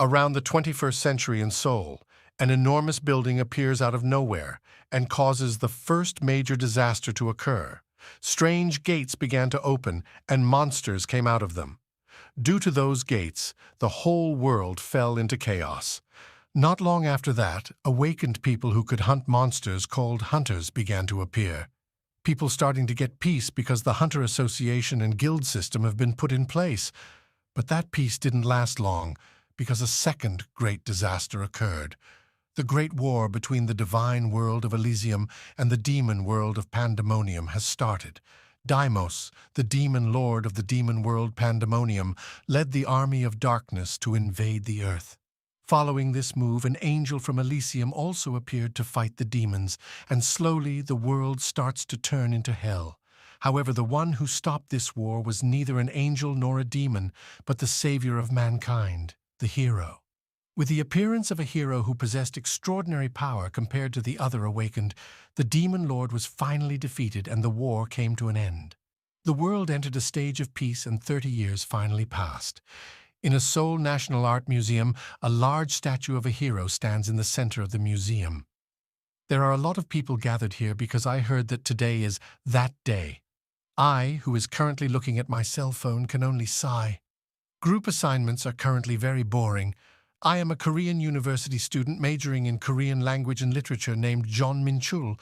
Around the 21st century in Seoul, an enormous building appears out of nowhere and causes the first major disaster to occur. Strange gates began to open and monsters came out of them. Due to those gates, the whole world fell into chaos. Not long after that, awakened people who could hunt monsters called hunters began to appear. People starting to get peace because the Hunter Association and guild system have been put in place. But that peace didn't last long because a second great disaster occurred. The great war between the divine world of Elysium and the demon world of Pandemonium has started. Deimos, the demon lord of the demon world Pandemonium, led the army of darkness to invade the earth. Following this move, an angel from Elysium also appeared to fight the demons, and slowly the world starts to turn into hell. However, the one who stopped this war was neither an angel nor a demon, but the savior of mankind, the hero. With the appearance of a hero who possessed extraordinary power compared to the other awakened, the demon lord was finally defeated and the war came to an end. The world entered a stage of peace and 30 years finally passed. In a Seoul National Art Museum, a large statue of a hero stands in the center of the museum. There are a lot of people gathered here because I heard that today is that day. I, who is currently looking at my cell phone, can only sigh. Group assignments are currently very boring. I am a Korean university student majoring in Korean language and literature named John Min-chul.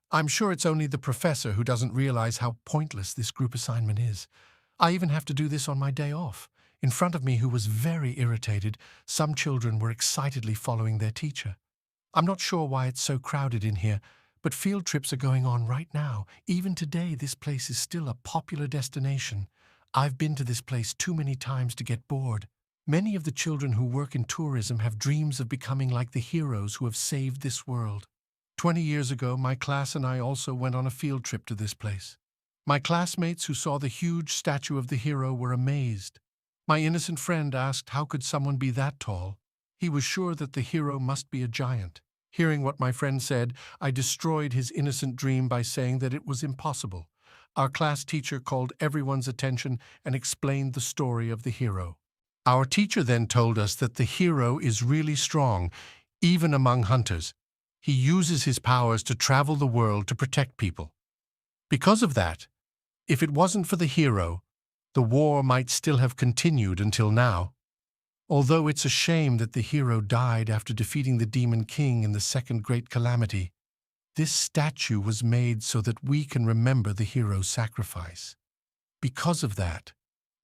I'm sure it's only the professor who doesn't realize how pointless this group assignment is. I even have to do this on my day off. In front of me, who was very irritated, some children were excitedly following their teacher. I'm not sure why it's so crowded in here, but field trips are going on right now. Even today, this place is still a popular destination. I've been to this place too many times to get bored. Many of the children who work in tourism have dreams of becoming like the heroes who have saved this world. 20 years ago, my class and I also went on a field trip to this place. My classmates who saw the huge statue of the hero were amazed. My innocent friend asked how could someone be that tall. He was sure that the hero must be a giant. Hearing what my friend said, I destroyed his innocent dream by saying that it was impossible. Our class teacher called everyone's attention and explained the story of the hero. Our teacher then told us that the hero is really strong, even among hunters. He uses his powers to travel the world to protect people. Because of that, if it wasn't for the hero, the war might still have continued until now. Although it's a shame that the hero died after defeating the Demon King in the Second Great Calamity, this statue was made so that we can remember the hero's sacrifice. Because of that,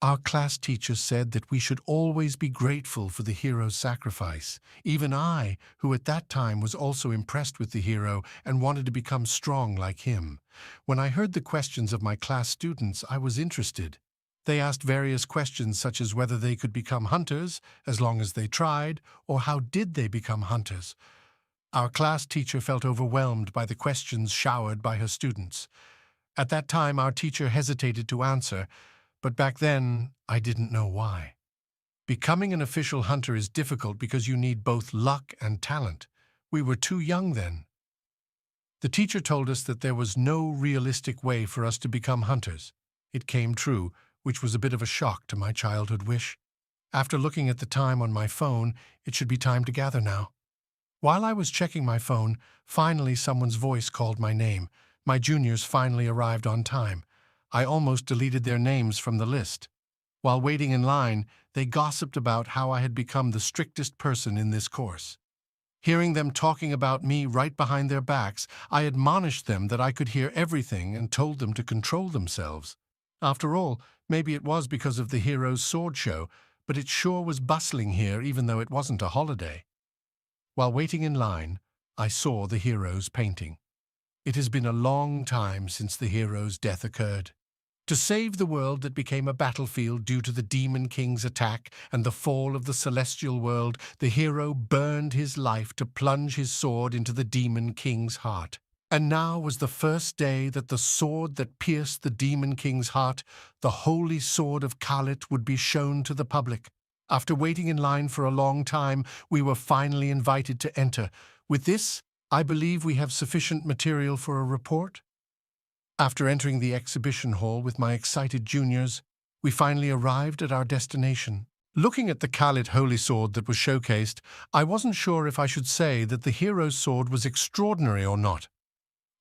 our class teacher said that we should always be grateful for the hero's sacrifice. Even I, who at that time was also impressed with the hero and wanted to become strong like him. When I heard the questions of my class students, I was interested. They asked various questions such as whether they could become hunters as long as they tried, or how did they become hunters. Our class teacher felt overwhelmed by the questions showered by her students. At that time, our teacher hesitated to answer, but back then, I didn't know why. Becoming an official hunter is difficult because you need both luck and talent. We were too young then. The teacher told us that there was no realistic way for us to become hunters. It came true, which was a bit of a shock to my childhood wish. After looking at the time on my phone, it should be time to gather now. While I was checking my phone, finally someone's voice called my name. My juniors finally arrived on time. I almost deleted their names from the list. While waiting in line, they gossiped about how I had become the strictest person in this course. Hearing them talking about me right behind their backs, I admonished them that I could hear everything and told them to control themselves. After all, maybe it was because of the hero's sword show, but it sure was bustling here even though it wasn't a holiday. While waiting in line, I saw the hero's painting. It has been a long time since the hero's death occurred. To save the world that became a battlefield due to the Demon King's attack and the fall of the celestial world, the hero burned his life to plunge his sword into the Demon King's heart. And now was the first day that the sword that pierced the Demon King's heart, the holy sword of Khalit, would be shown to the public. After waiting in line for a long time, we were finally invited to enter. With this, I believe we have sufficient material for a report. After entering the exhibition hall with my excited juniors, we finally arrived at our destination. Looking at the Khalit holy sword that was showcased, I wasn't sure if I should say that the hero's sword was extraordinary or not,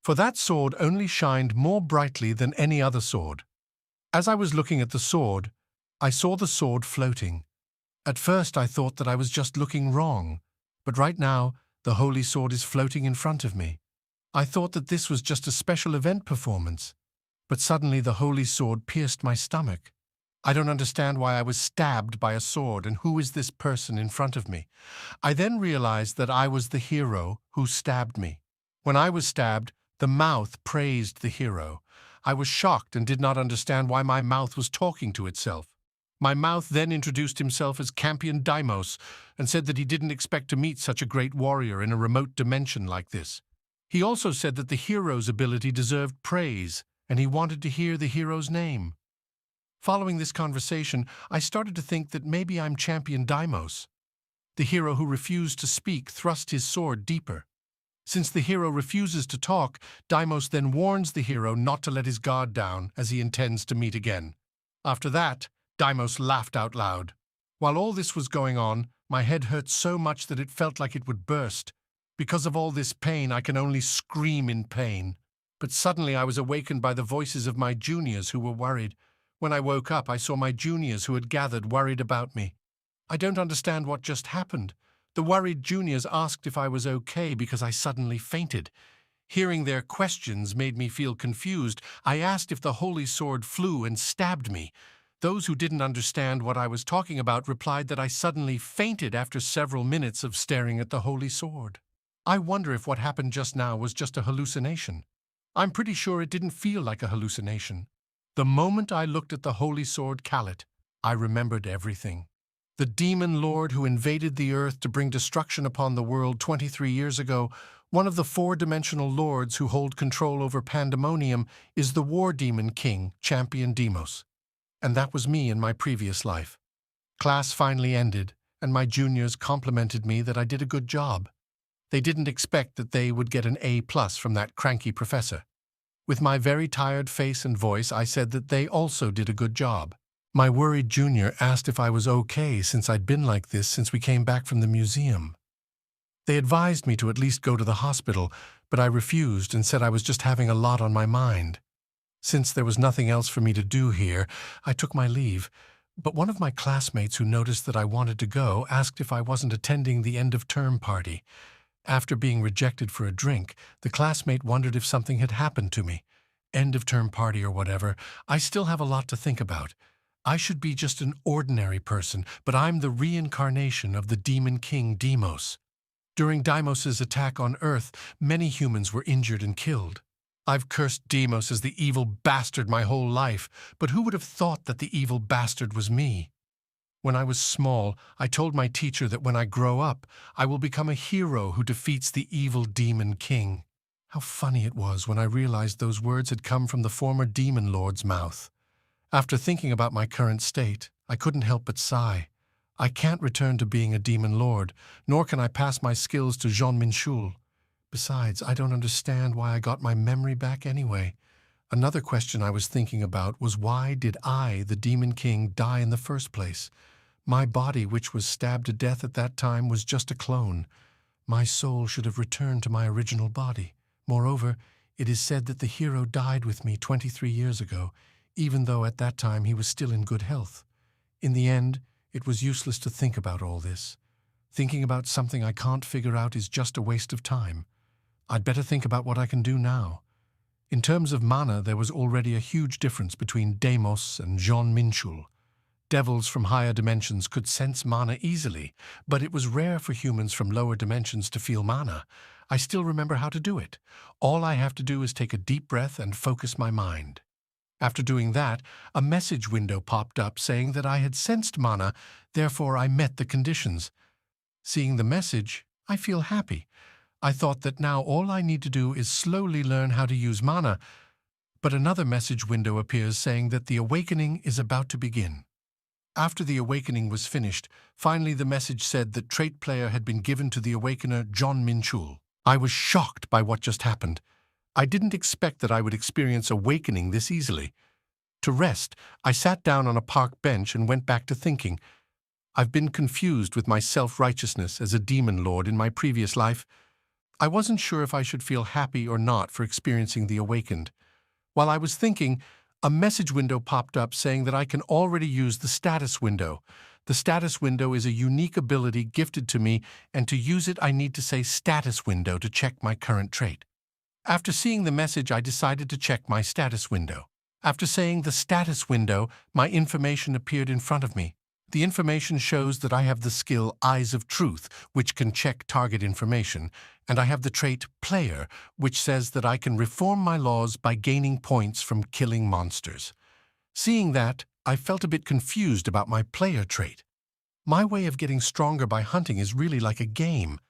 for that sword only shined more brightly than any other sword. As I was looking at the sword, I saw the sword floating. At first I thought that I was just looking wrong, but right now the holy sword is floating in front of me. I thought that this was just a special event performance, but suddenly the holy sword pierced my stomach. I don't understand why I was stabbed by a sword, and who is this person in front of me? I then realized that I was the hero who stabbed me. When I was stabbed, the mouth praised the hero. I was shocked and did not understand why my mouth was talking to itself. My mouth then introduced himself as Champion Deimos and said that he didn't expect to meet such a great warrior in a remote dimension like this. He also said that the hero's ability deserved praise, and he wanted to hear the hero's name. Following this conversation, I started to think that maybe I'm Champion Deimos. The hero who refused to speak thrust his sword deeper. Since the hero refuses to talk, Deimos then warns the hero not to let his guard down, as he intends to meet again. After that, Deimos laughed out loud. While all this was going on, my head hurt so much that it felt like it would burst. Because of all this pain, I can only scream in pain. But suddenly I was awakened by the voices of my juniors who were worried. When I woke up, I saw my juniors who had gathered worried about me. I don't understand what just happened. The worried juniors asked if I was okay because I suddenly fainted. Hearing their questions made me feel confused. I asked if the holy sword flew and stabbed me. Those who didn't understand what I was talking about replied that I suddenly fainted after several minutes of staring at the holy sword. I wonder if what happened just now was just a hallucination. I'm pretty sure it didn't feel like a hallucination. The moment I looked at the holy sword Khalit, I remembered everything. The demon lord who invaded the earth to bring destruction upon the world 23 years ago, one of the four-dimensional lords who hold control over Pandemonium, is the war demon king, Champion Deimos. And that was me in my previous life. Class finally ended, and my juniors complimented me that I did a good job. They didn't expect that they would get an A+ from that cranky professor. With my very tired face and voice, I said that they also did a good job. My worried junior asked if I was okay since I'd been like this since we came back from the museum. They advised me to at least go to the hospital, but I refused and said I was just having a lot on my mind. Since there was nothing else for me to do here, I took my leave, but one of my classmates who noticed that I wanted to go asked if I wasn't attending the end-of-term party. After being rejected for a drink, the classmate wondered if something had happened to me. End-of-term party or whatever, I still have a lot to think about. I should be just an ordinary person, but I'm the reincarnation of the demon king Deimos. During Deimos's attack on Earth, many humans were injured and killed. I've cursed Deimos as the evil bastard my whole life, but who would have thought that the evil bastard was me? When I was small, I told my teacher that when I grow up, I will become a hero who defeats the evil demon king. How funny it was when I realized those words had come from the former demon lord's mouth. After thinking about my current state, I couldn't help but sigh. I can't return to being a demon lord, nor can I pass my skills to Jean Minchul. Besides, I don't understand why I got my memory back anyway. Another question I was thinking about was why did I, the demon king, die in the first place? My body, which was stabbed to death at that time, was just a clone. My soul should have returned to my original body. Moreover, it is said that the hero died with me 23 years ago, even though at that time he was still in good health. In the end, it was useless to think about all this. Thinking about something I can't figure out is just a waste of time. I'd better think about what I can do now. In terms of mana, there was already a huge difference between Deimos and Jean Minchul. Devils from higher dimensions could sense mana easily, but it was rare for humans from lower dimensions to feel mana. I still remember how to do it. All I have to do is take a deep breath and focus my mind. After doing that, a message window popped up saying that I had sensed mana, therefore I met the conditions. Seeing the message, I feel happy. I thought that now all I need to do is slowly learn how to use mana, but another message window appears saying that the awakening is about to begin. After the awakening was finished, finally the message said that trait player had been given to the awakener Jean Minchul. I was shocked by what just happened. I didn't expect that I would experience awakening this easily. To rest, I sat down on a park bench and went back to thinking. I've been confused with my self-righteousness as a demon lord in my previous life. I wasn't sure if I should feel happy or not for experiencing the awakened. While I was thinking, a message window popped up saying that I can already use the status window. The status window is a unique ability gifted to me, and to use it I need to say status window to check my current trait. After seeing the message, I decided to check my status window. After saying the status window, my information appeared in front of me. The information shows that I have the skill Eyes of Truth, which can check target information, and I have the trait Player, which says that I can reform my laws by gaining points from killing monsters. Seeing that, I felt a bit confused about my Player trait. My way of getting stronger by hunting is really like a game.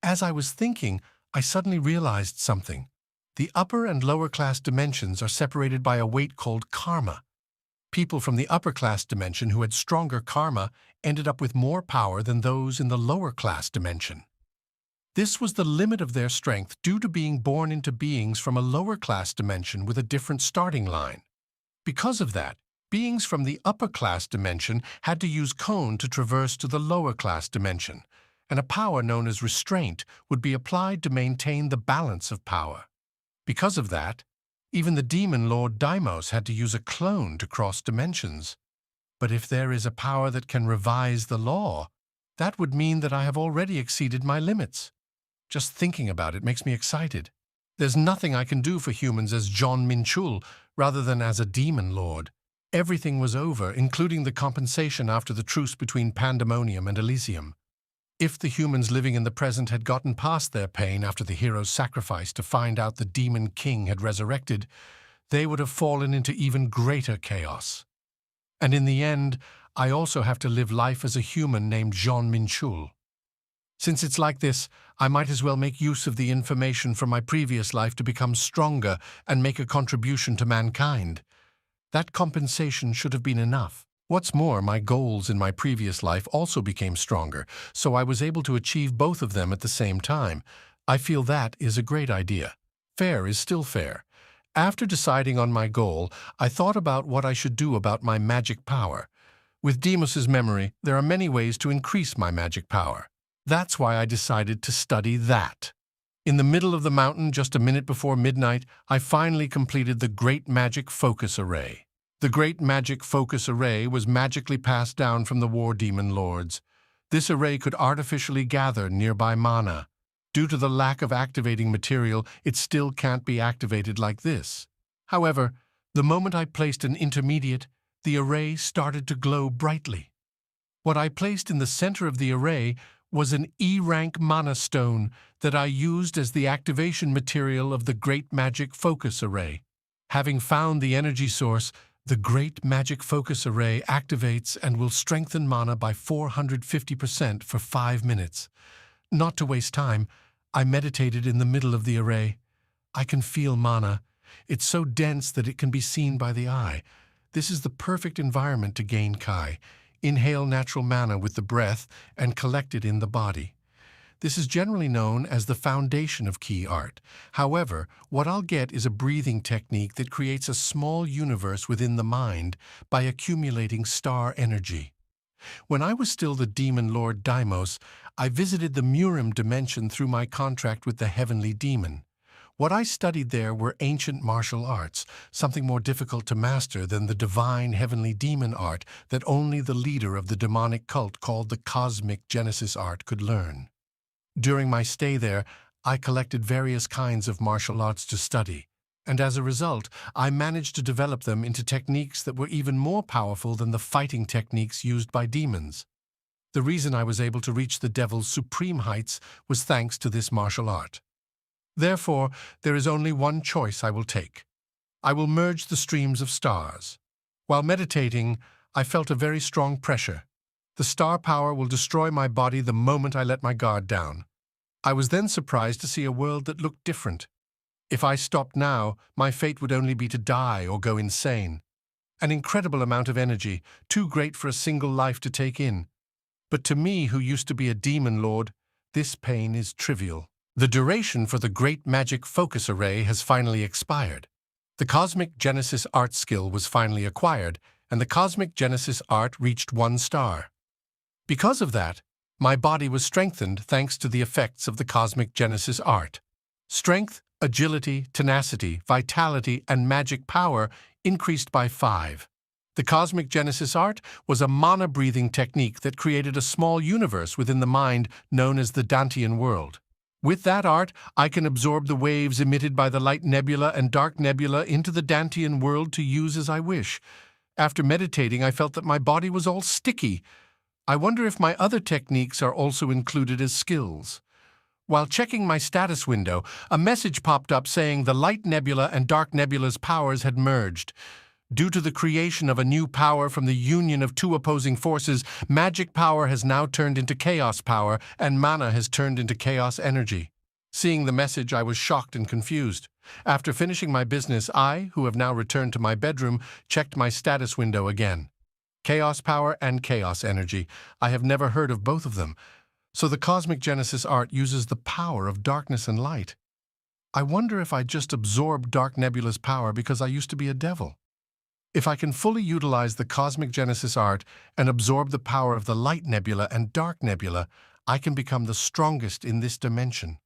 As I was thinking, I suddenly realized something. The upper and lower class dimensions are separated by a weight called karma. People from the upper class dimension who had stronger karma ended up with more power than those in the lower class dimension. This was the limit of their strength due to being born into beings from a lower class dimension with a different starting line. Because of that, beings from the upper class dimension had to use cone to traverse to the lower class dimension, and a power known as restraint would be applied to maintain the balance of power. Because of that, even the demon lord Deimos had to use a clone to cross dimensions. But if there is a power that can revise the law, that would mean that I have already exceeded my limits. Just thinking about it makes me excited. There's nothing I can do for humans as John Minchul rather than as a demon lord. Everything was over, including the compensation after the truce between Pandemonium and Elysium. If the humans living in the present had gotten past their pain after the hero's sacrifice to find out the demon king had resurrected, they would have fallen into even greater chaos. And in the end, I also have to live life as a human named Jean Minchul. Since it's like this, I might as well make use of the information from my previous life to become stronger and make a contribution to mankind. That compensation should have been enough. What's more, my goals in my previous life also became stronger, so I was able to achieve both of them at the same time. I feel that is a great idea. Fair is still fair. After deciding on my goal, I thought about what I should do about my magic power. With Deimos's memory, there are many ways to increase my magic power. That's why I decided to study that. In the middle of the mountain, just a minute before midnight, I finally completed the Great Magic Focus Array. The Great Magic Focus Array was magically passed down from the War Demon Lords. This array could artificially gather nearby mana. Due to the lack of activating material, it still can't be activated like this. However, the moment I placed an intermediate, the array started to glow brightly. What I placed in the center of the array was an E-rank mana stone that I used as the activation material of the Great Magic Focus Array. Having found the energy source, the Great Magic Focus Array activates and will strengthen mana by 450% for 5 minutes. Not to waste time, I meditated in the middle of the array. I can feel mana. It's so dense that it can be seen by the eye. This is the perfect environment to gain Kai. Inhale natural mana with the breath and collect it in the body. This is generally known as the foundation of Ki art. However, what I'll get is a breathing technique that creates a small universe within the mind by accumulating star energy. When I was still the demon lord Deimos, I visited the Murim dimension through my contract with the heavenly demon. What I studied there were ancient martial arts, something more difficult to master than the divine heavenly demon art that only the leader of the demonic cult called the Cosmic Genesis art could learn. During my stay there, I collected various kinds of martial arts to study, and as a result, I managed to develop them into techniques that were even more powerful than the fighting techniques used by demons. The reason I was able to reach the devil's supreme heights was thanks to this martial art. Therefore, there is only one choice I will take. I will merge the streams of stars. While meditating, I felt a very strong pressure. The star power will destroy my body the moment I let my guard down. I was then surprised to see a world that looked different. If I stopped now, my fate would only be to die or go insane. An incredible amount of energy, too great for a single life to take in. But to me, who used to be a demon lord, this pain is trivial. The duration for the Great Magic Focus Array has finally expired. The Cosmic Genesis art skill was finally acquired, and the Cosmic Genesis art reached 1 star. Because of that, my body was strengthened thanks to the effects of the Cosmic Genesis art. Strength, agility, tenacity, vitality, and magic power increased by 5. The Cosmic Genesis art was a mana-breathing technique that created a small universe within the mind known as the Dantian world. With that art, I can absorb the waves emitted by the light nebula and dark nebula into the Dantian world to use as I wish. After meditating, I felt that my body was all sticky. I wonder if my other techniques are also included as skills. While checking my status window, a message popped up saying the light nebula and dark nebula's powers had merged. Due to the creation of a new power from the union of two opposing forces, magic power has now turned into chaos power, and mana has turned into chaos energy. Seeing the message, I was shocked and confused. After finishing my business, I, who have now returned to my bedroom, checked my status window again. Chaos power and chaos energy. I have never heard of both of them. So the Cosmic Genesis art uses the power of darkness and light. I wonder if I just absorbed Dark Nebula's power because I used to be a devil. If I can fully utilize the Cosmic Genesis art and absorb the power of the Light Nebula and Dark Nebula, I can become the strongest in this dimension.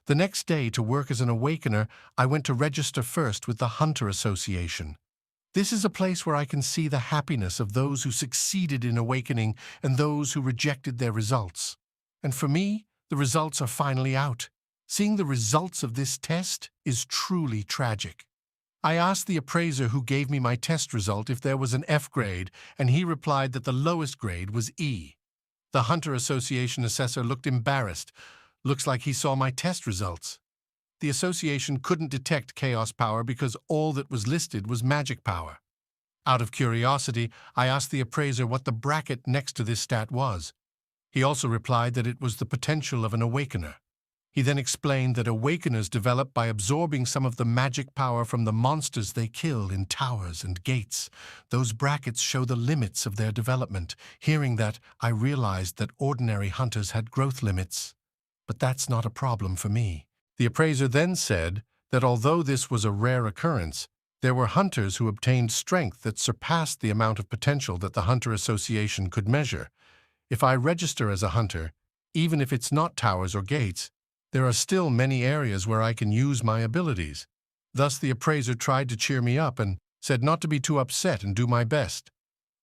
The next day, to work as an awakener, I went to register first with the Hunter Association. This is a place where I can see the happiness of those who succeeded in awakening and those who rejected their results. And for me, the results are finally out. Seeing the results of this test is truly tragic. I asked the appraiser who gave me my test result if there was an F grade, and he replied that the lowest grade was E. The Hunter Association assessor looked embarrassed. Looks like he saw my test results. The association couldn't detect chaos power because all that was listed was magic power. Out of curiosity, I asked the appraiser what the bracket next to this stat was. He also replied that it was the potential of an awakener. He then explained that awakeners develop by absorbing some of the magic power from the monsters they kill in towers and gates. Those brackets show the limits of their development. Hearing that, I realized that ordinary hunters had growth limits. But that's not a problem for me. The appraiser then said that although this was a rare occurrence, there were hunters who obtained strength that surpassed the amount of potential that the Hunter Association could measure. If I register as a hunter, even if it's not towers or gates, there are still many areas where I can use my abilities. Thus, the appraiser tried to cheer me up and said not to be too upset and do my best.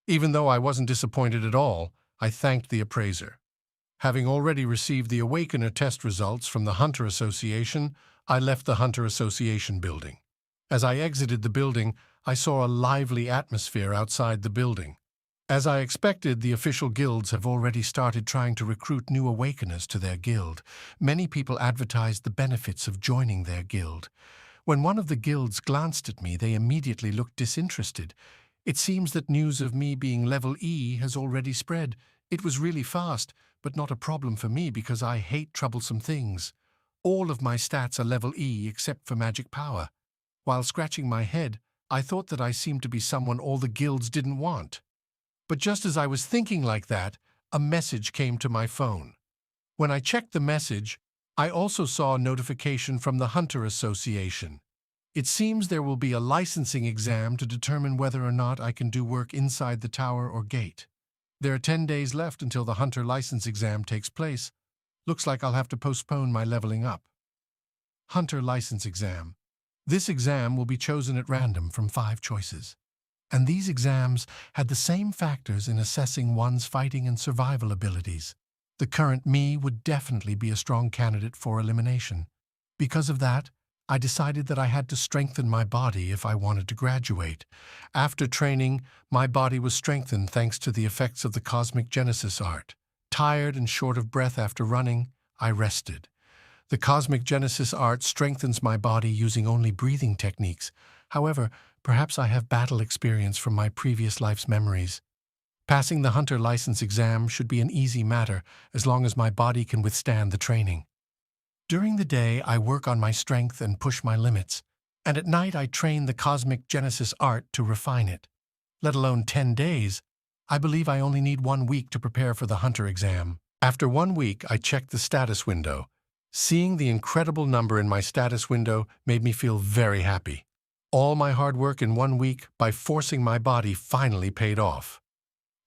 Even though I wasn't disappointed at all, I thanked the appraiser. Having already received the Awakener test results from the Hunter Association, I left the Hunter Association building. As I exited the building, I saw a lively atmosphere outside the building. As I expected, the official guilds have already started trying to recruit new awakeners to their guild. Many people advertised the benefits of joining their guild. When one of the guilds glanced at me, they immediately looked disinterested. It seems that news of me being level E has already spread. It was really fast, but not a problem for me because I hate troublesome things. All of my stats are level E except for magic power. While scratching my head, I thought that I seemed to be someone all the guilds didn't want. But just as I was thinking like that, a message came to my phone. When I checked the message, I also saw a notification from the Hunter Association. It seems there will be a licensing exam to determine whether or not I can do work inside the tower or gate. There are 10 days left until the Hunter license exam takes place. Looks like I'll have to postpone my leveling up. Hunter license exam. This exam will be chosen at random from 5 choices. And these exams had the same factors in assessing one's fighting and survival abilities. The current me would definitely be a strong candidate for elimination. Because of that, I decided that I had to strengthen my body if I wanted to graduate. After training, my body was strengthened thanks to the effects of the Cosmic Genesis art. Tired and short of breath after running, I rested. The Cosmic Genesis art strengthens my body using only breathing techniques. However, perhaps I have battle experience from my previous life's memories. Passing the Hunter license exam should be an easy matter as long as my body can withstand the training. During the day, I work on my strength and push my limits, and at night I train the Cosmic Genesis art to refine it. Let alone 10 days, I believe I only need 1 week to prepare for the Hunter exam. After 1 week, I checked the status window. Seeing the incredible number in my status window made me feel very happy. All my hard work in 1 week by forcing my body finally paid off.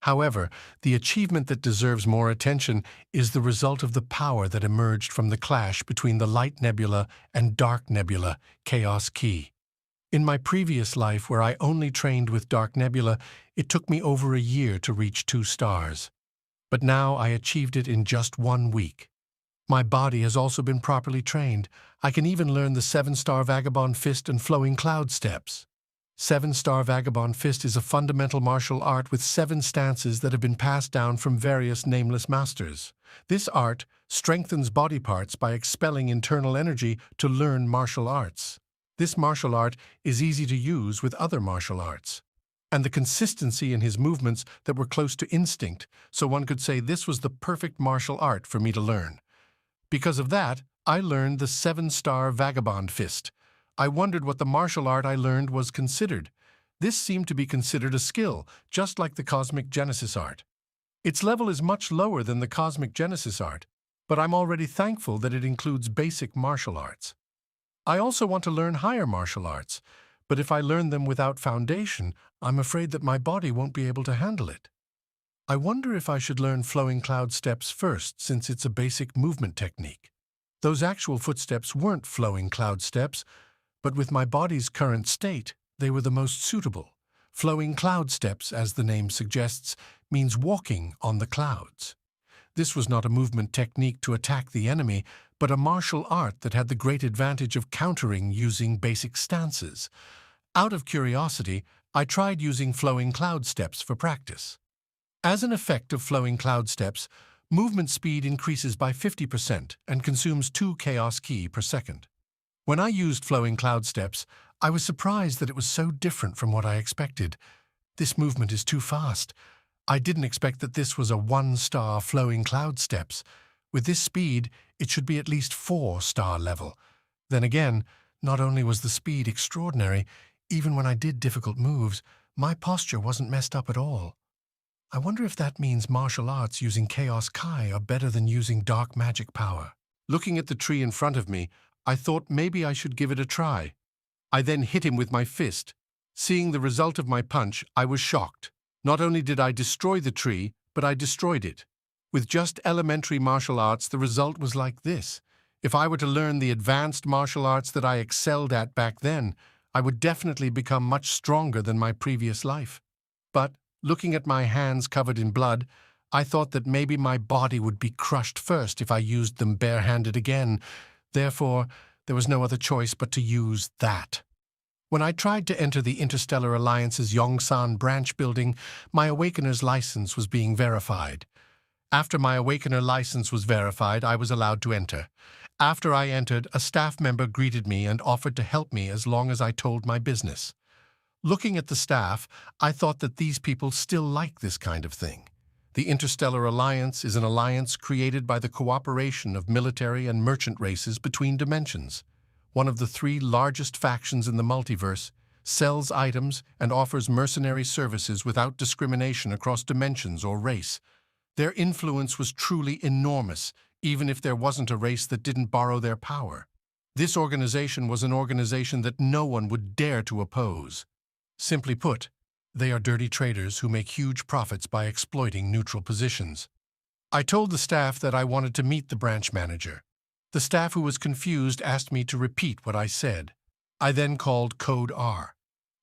However, the achievement that deserves more attention is the result of the power that emerged from the clash between the light nebula and dark nebula, Chaos Key. In my previous life, where I only trained with dark nebula, it took me over a year to reach 2 stars. But now I achieved it in just 1 week. My body has also been properly trained. I can even learn the 7-star Vagabond Fist and Flowing Cloud Steps. 7-star Vagabond Fist is a fundamental martial art with 7 stances that have been passed down from various nameless masters. This art strengthens body parts by expelling internal energy to learn martial arts. This martial art is easy to use with other martial arts. And the consistency in his movements that were close to instinct, so one could say this was the perfect martial art for me to learn. Because of that, I learned the 7-star Vagabond Fist. I wondered what the martial art I learned was considered. This seemed to be considered a skill, just like the Cosmic Genesis art. Its level is much lower than the Cosmic Genesis art, but I'm already thankful that it includes basic martial arts. I also want to learn higher martial arts, but if I learn them without foundation, I'm afraid that my body won't be able to handle it. I wonder if I should learn Flowing Cloud Steps first, since it's a basic movement technique. Those actual footsteps weren't flowing cloud steps, but with my body's current state, they were the most suitable. Flowing cloud steps, as the name suggests, means walking on the clouds. This was not a movement technique to attack the enemy, but a martial art that had the great advantage of countering using basic stances. Out of curiosity, I tried using Flowing Cloud Steps for practice. As an effect of Flowing Cloud Steps, movement speed increases by 50% and consumes 2 Chaos Ki per second. When I used Flowing Cloud Steps, I was surprised that it was so different from what I expected. This movement is too fast. I didn't expect that this was a 1-star Flowing Cloud Steps. With this speed, it should be at least 4-star level. Then again, not only was the speed extraordinary, even when I did difficult moves, my posture wasn't messed up at all. I wonder if that means martial arts using Chaos Kai are better than using dark magic power. Looking at the tree in front of me, I thought maybe I should give it a try. I then hit him with my fist. Seeing the result of my punch, I was shocked. Not only did I destroy the tree, but I destroyed it. With just elementary martial arts, the result was like this. If I were to learn the advanced martial arts that I excelled at back then, I would definitely become much stronger than my previous life. But, looking at my hands covered in blood, I thought that maybe my body would be crushed first if I used them barehanded again. Therefore, there was no other choice but to use that. When I tried to enter the Interstellar Alliance's Yongsan branch building, my Awakener's license was being verified. After my Awakener license was verified, I was allowed to enter. After I entered, a staff member greeted me and offered to help me as long as I told my business. Looking at the staff, I thought that these people still like this kind of thing. The Interstellar Alliance is an alliance created by the cooperation of military and merchant races between dimensions. One of the 3 largest factions in the multiverse, sells items and offers mercenary services without discrimination across dimensions or race. Their influence was truly enormous, even if there wasn't a race that didn't borrow their power. This organization was an organization that no one would dare to oppose. Simply put, they are dirty traders who make huge profits by exploiting neutral positions. I told the staff that I wanted to meet the branch manager. The staff, who was confused, asked me to repeat what I said. I then called Code R.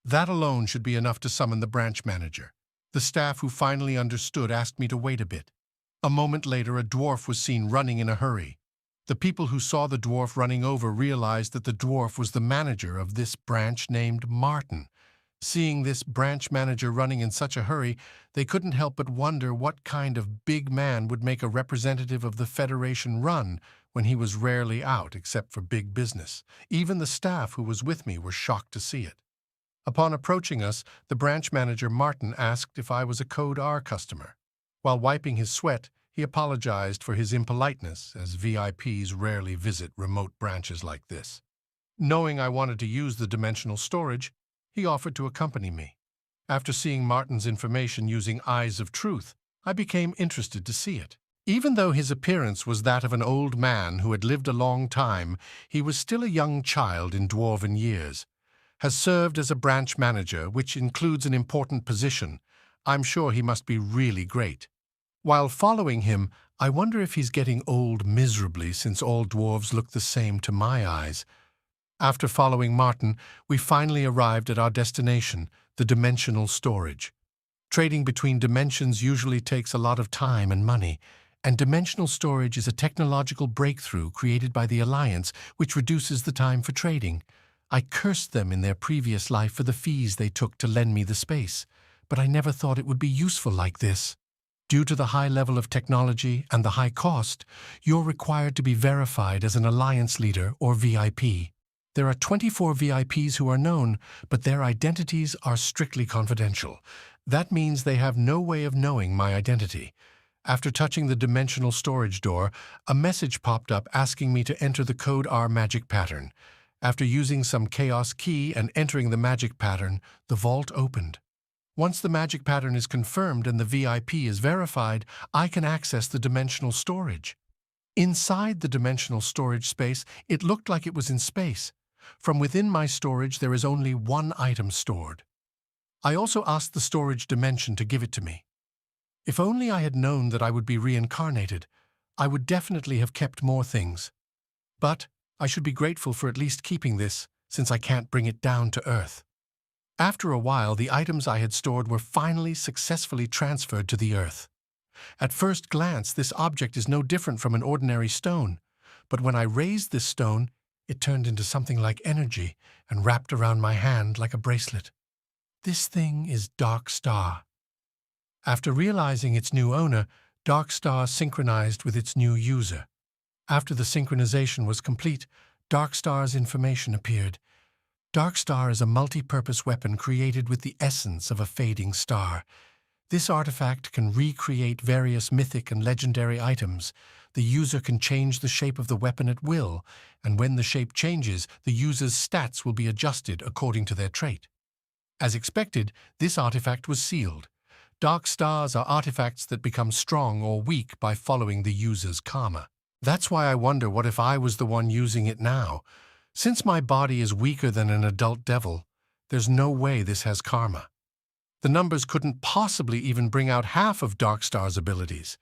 That alone should be enough to summon the branch manager. The staff, who finally understood, asked me to wait a bit. A moment later, a dwarf was seen running in a hurry. The people who saw the dwarf running over realized that the dwarf was the manager of this branch named Martin. Seeing this branch manager running in such a hurry, they couldn't help but wonder what kind of big man would make a representative of the Federation run when he was rarely out except for big business. Even the staff who was with me were shocked to see it. Upon approaching us, the branch manager Martin asked if I was a Code R customer. While wiping his sweat, he apologized for his impoliteness, as VIPs rarely visit remote branches like this. Knowing I wanted to use the dimensional storage, he offered to accompany me. After seeing Martin's information using Eyes of Truth, I became interested to see it. Even though his appearance was that of an old man who had lived a long time, he was still a young child in dwarven years. Has served as a branch manager, which includes an important position. I'm sure he must be really great. While following him, I wonder if he's getting old miserably since all dwarves look the same to my eyes. After following Martin, we finally arrived at our destination, the dimensional storage. Trading between dimensions usually takes a lot of time and money, and dimensional storage is a technological breakthrough created by the Alliance which reduces the time for trading. I cursed them in their previous life for the fees they took to lend me the space, but I never thought it would be useful like this. Due to the high level of technology and the high cost, you're required to be verified as an Alliance leader or VIP. There are 24 VIPs who are known, but their identities are strictly confidential. That means they have no way of knowing my identity. After touching the dimensional storage door, a message popped up asking me to enter the code R magic pattern. After using some chaos key and entering the magic pattern, the vault opened. Once the magic pattern is confirmed and the VIP is verified, I can access the dimensional storage. Inside the dimensional storage space, it looked like it was in space. From within my storage, there is only one item stored. I also asked the storage dimension to give it to me. If only I had known that I would be reincarnated, I would definitely have kept more things. But I should be grateful for at least keeping this, since I can't bring it down to Earth. After a while, the items I had stored were finally successfully transferred to the Earth. At first glance, this object is no different from an ordinary stone, but when I raised this stone, it turned into something like energy and wrapped around my hand like a bracelet. This thing is Dark Star. After realizing its new owner, Dark Star synchronized with its new user. After the synchronization was complete, Dark Star's information appeared. Dark Star is a multi-purpose weapon created with the essence of a fading star. This artifact can recreate various mythic and legendary items. The user can change the shape of the weapon at will, and when the shape changes, the user's stats will be adjusted according to their trait. As expected, this artifact was sealed. Dark Stars are artifacts that become strong or weak by following the user's karma. That's why I wonder what if I was the one using it now. Since my body is weaker than an adult devil, there's no way this has karma. The numbers couldn't possibly even bring out half of Dark Star's abilities.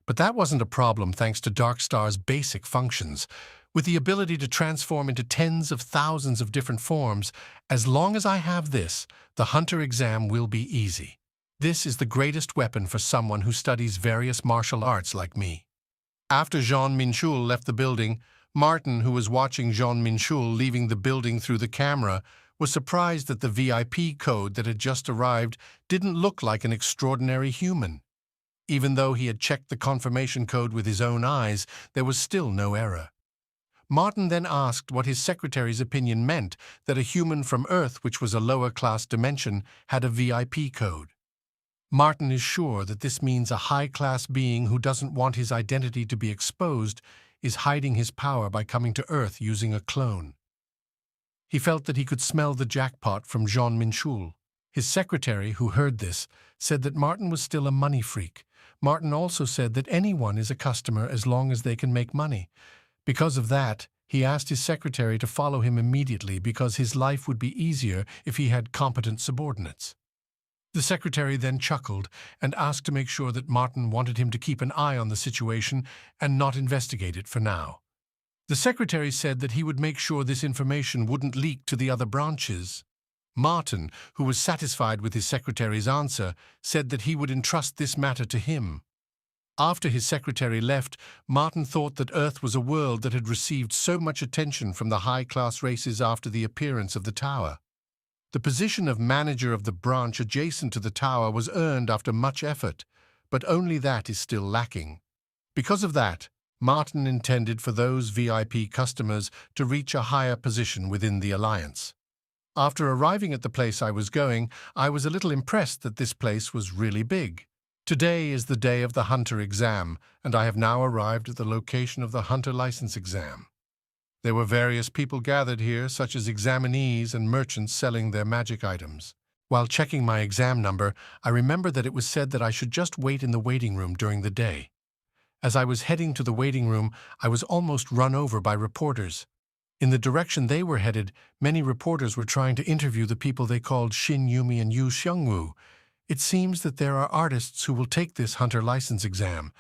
But that wasn't a problem thanks to Dark Star's basic functions. With the ability to transform into tens of thousands of different forms, as long as I have this, the Hunter exam will be easy. This is the greatest weapon for someone who studies various martial arts like me. After Jean Minchul left the building, Martin, who was watching Jean Minchul leaving the building through the camera, was surprised that the VIP code that had just arrived didn't look like an extraordinary human. Even though he had checked the confirmation code with his own eyes, there was still no error. Martin then asked what his secretary's opinion meant that a human from Earth, which was a lower-class dimension, had a VIP code. Martin is sure that this means a high-class being who doesn't want his identity to be exposed is hiding his power by coming to Earth using a clone. He felt that he could smell the jackpot from Jean Minchul. His secretary, who heard this, said that Martin was still a money freak. Martin also said that anyone is a customer as long as they can make money. Because of that, he asked his secretary to follow him immediately because his life would be easier if he had competent subordinates. The secretary then chuckled and asked to make sure that Martin wanted him to keep an eye on the situation and not investigate it for now. The secretary said that he would make sure this information wouldn't leak to the other branches. Martin, who was satisfied with his secretary's answer, said that he would entrust this matter to him. After his secretary left, Martin thought that Earth was a world that had received so much attention from the high-class races after the appearance of the tower. The position of manager of the branch adjacent to the tower was earned after much effort, but only that is still lacking. Because of that, Martin intended for those VIP customers to reach a higher position within the Alliance. After arriving at the place I was going, I was a little impressed that this place was really big. Today is the day of the Hunter exam, and I have now arrived at the location of the Hunter license exam. There were various people gathered here, such as examinees and merchants selling their magic items. While checking my exam number, I remember that it was said that I should just wait in the waiting room during the day. As I was heading to the waiting room, I was almost run over by reporters. In the direction they were headed, many reporters were trying to interview the people they called Shin Yumi and Yu Xiongwu. It seems that there are artists who will take this hunter license exam,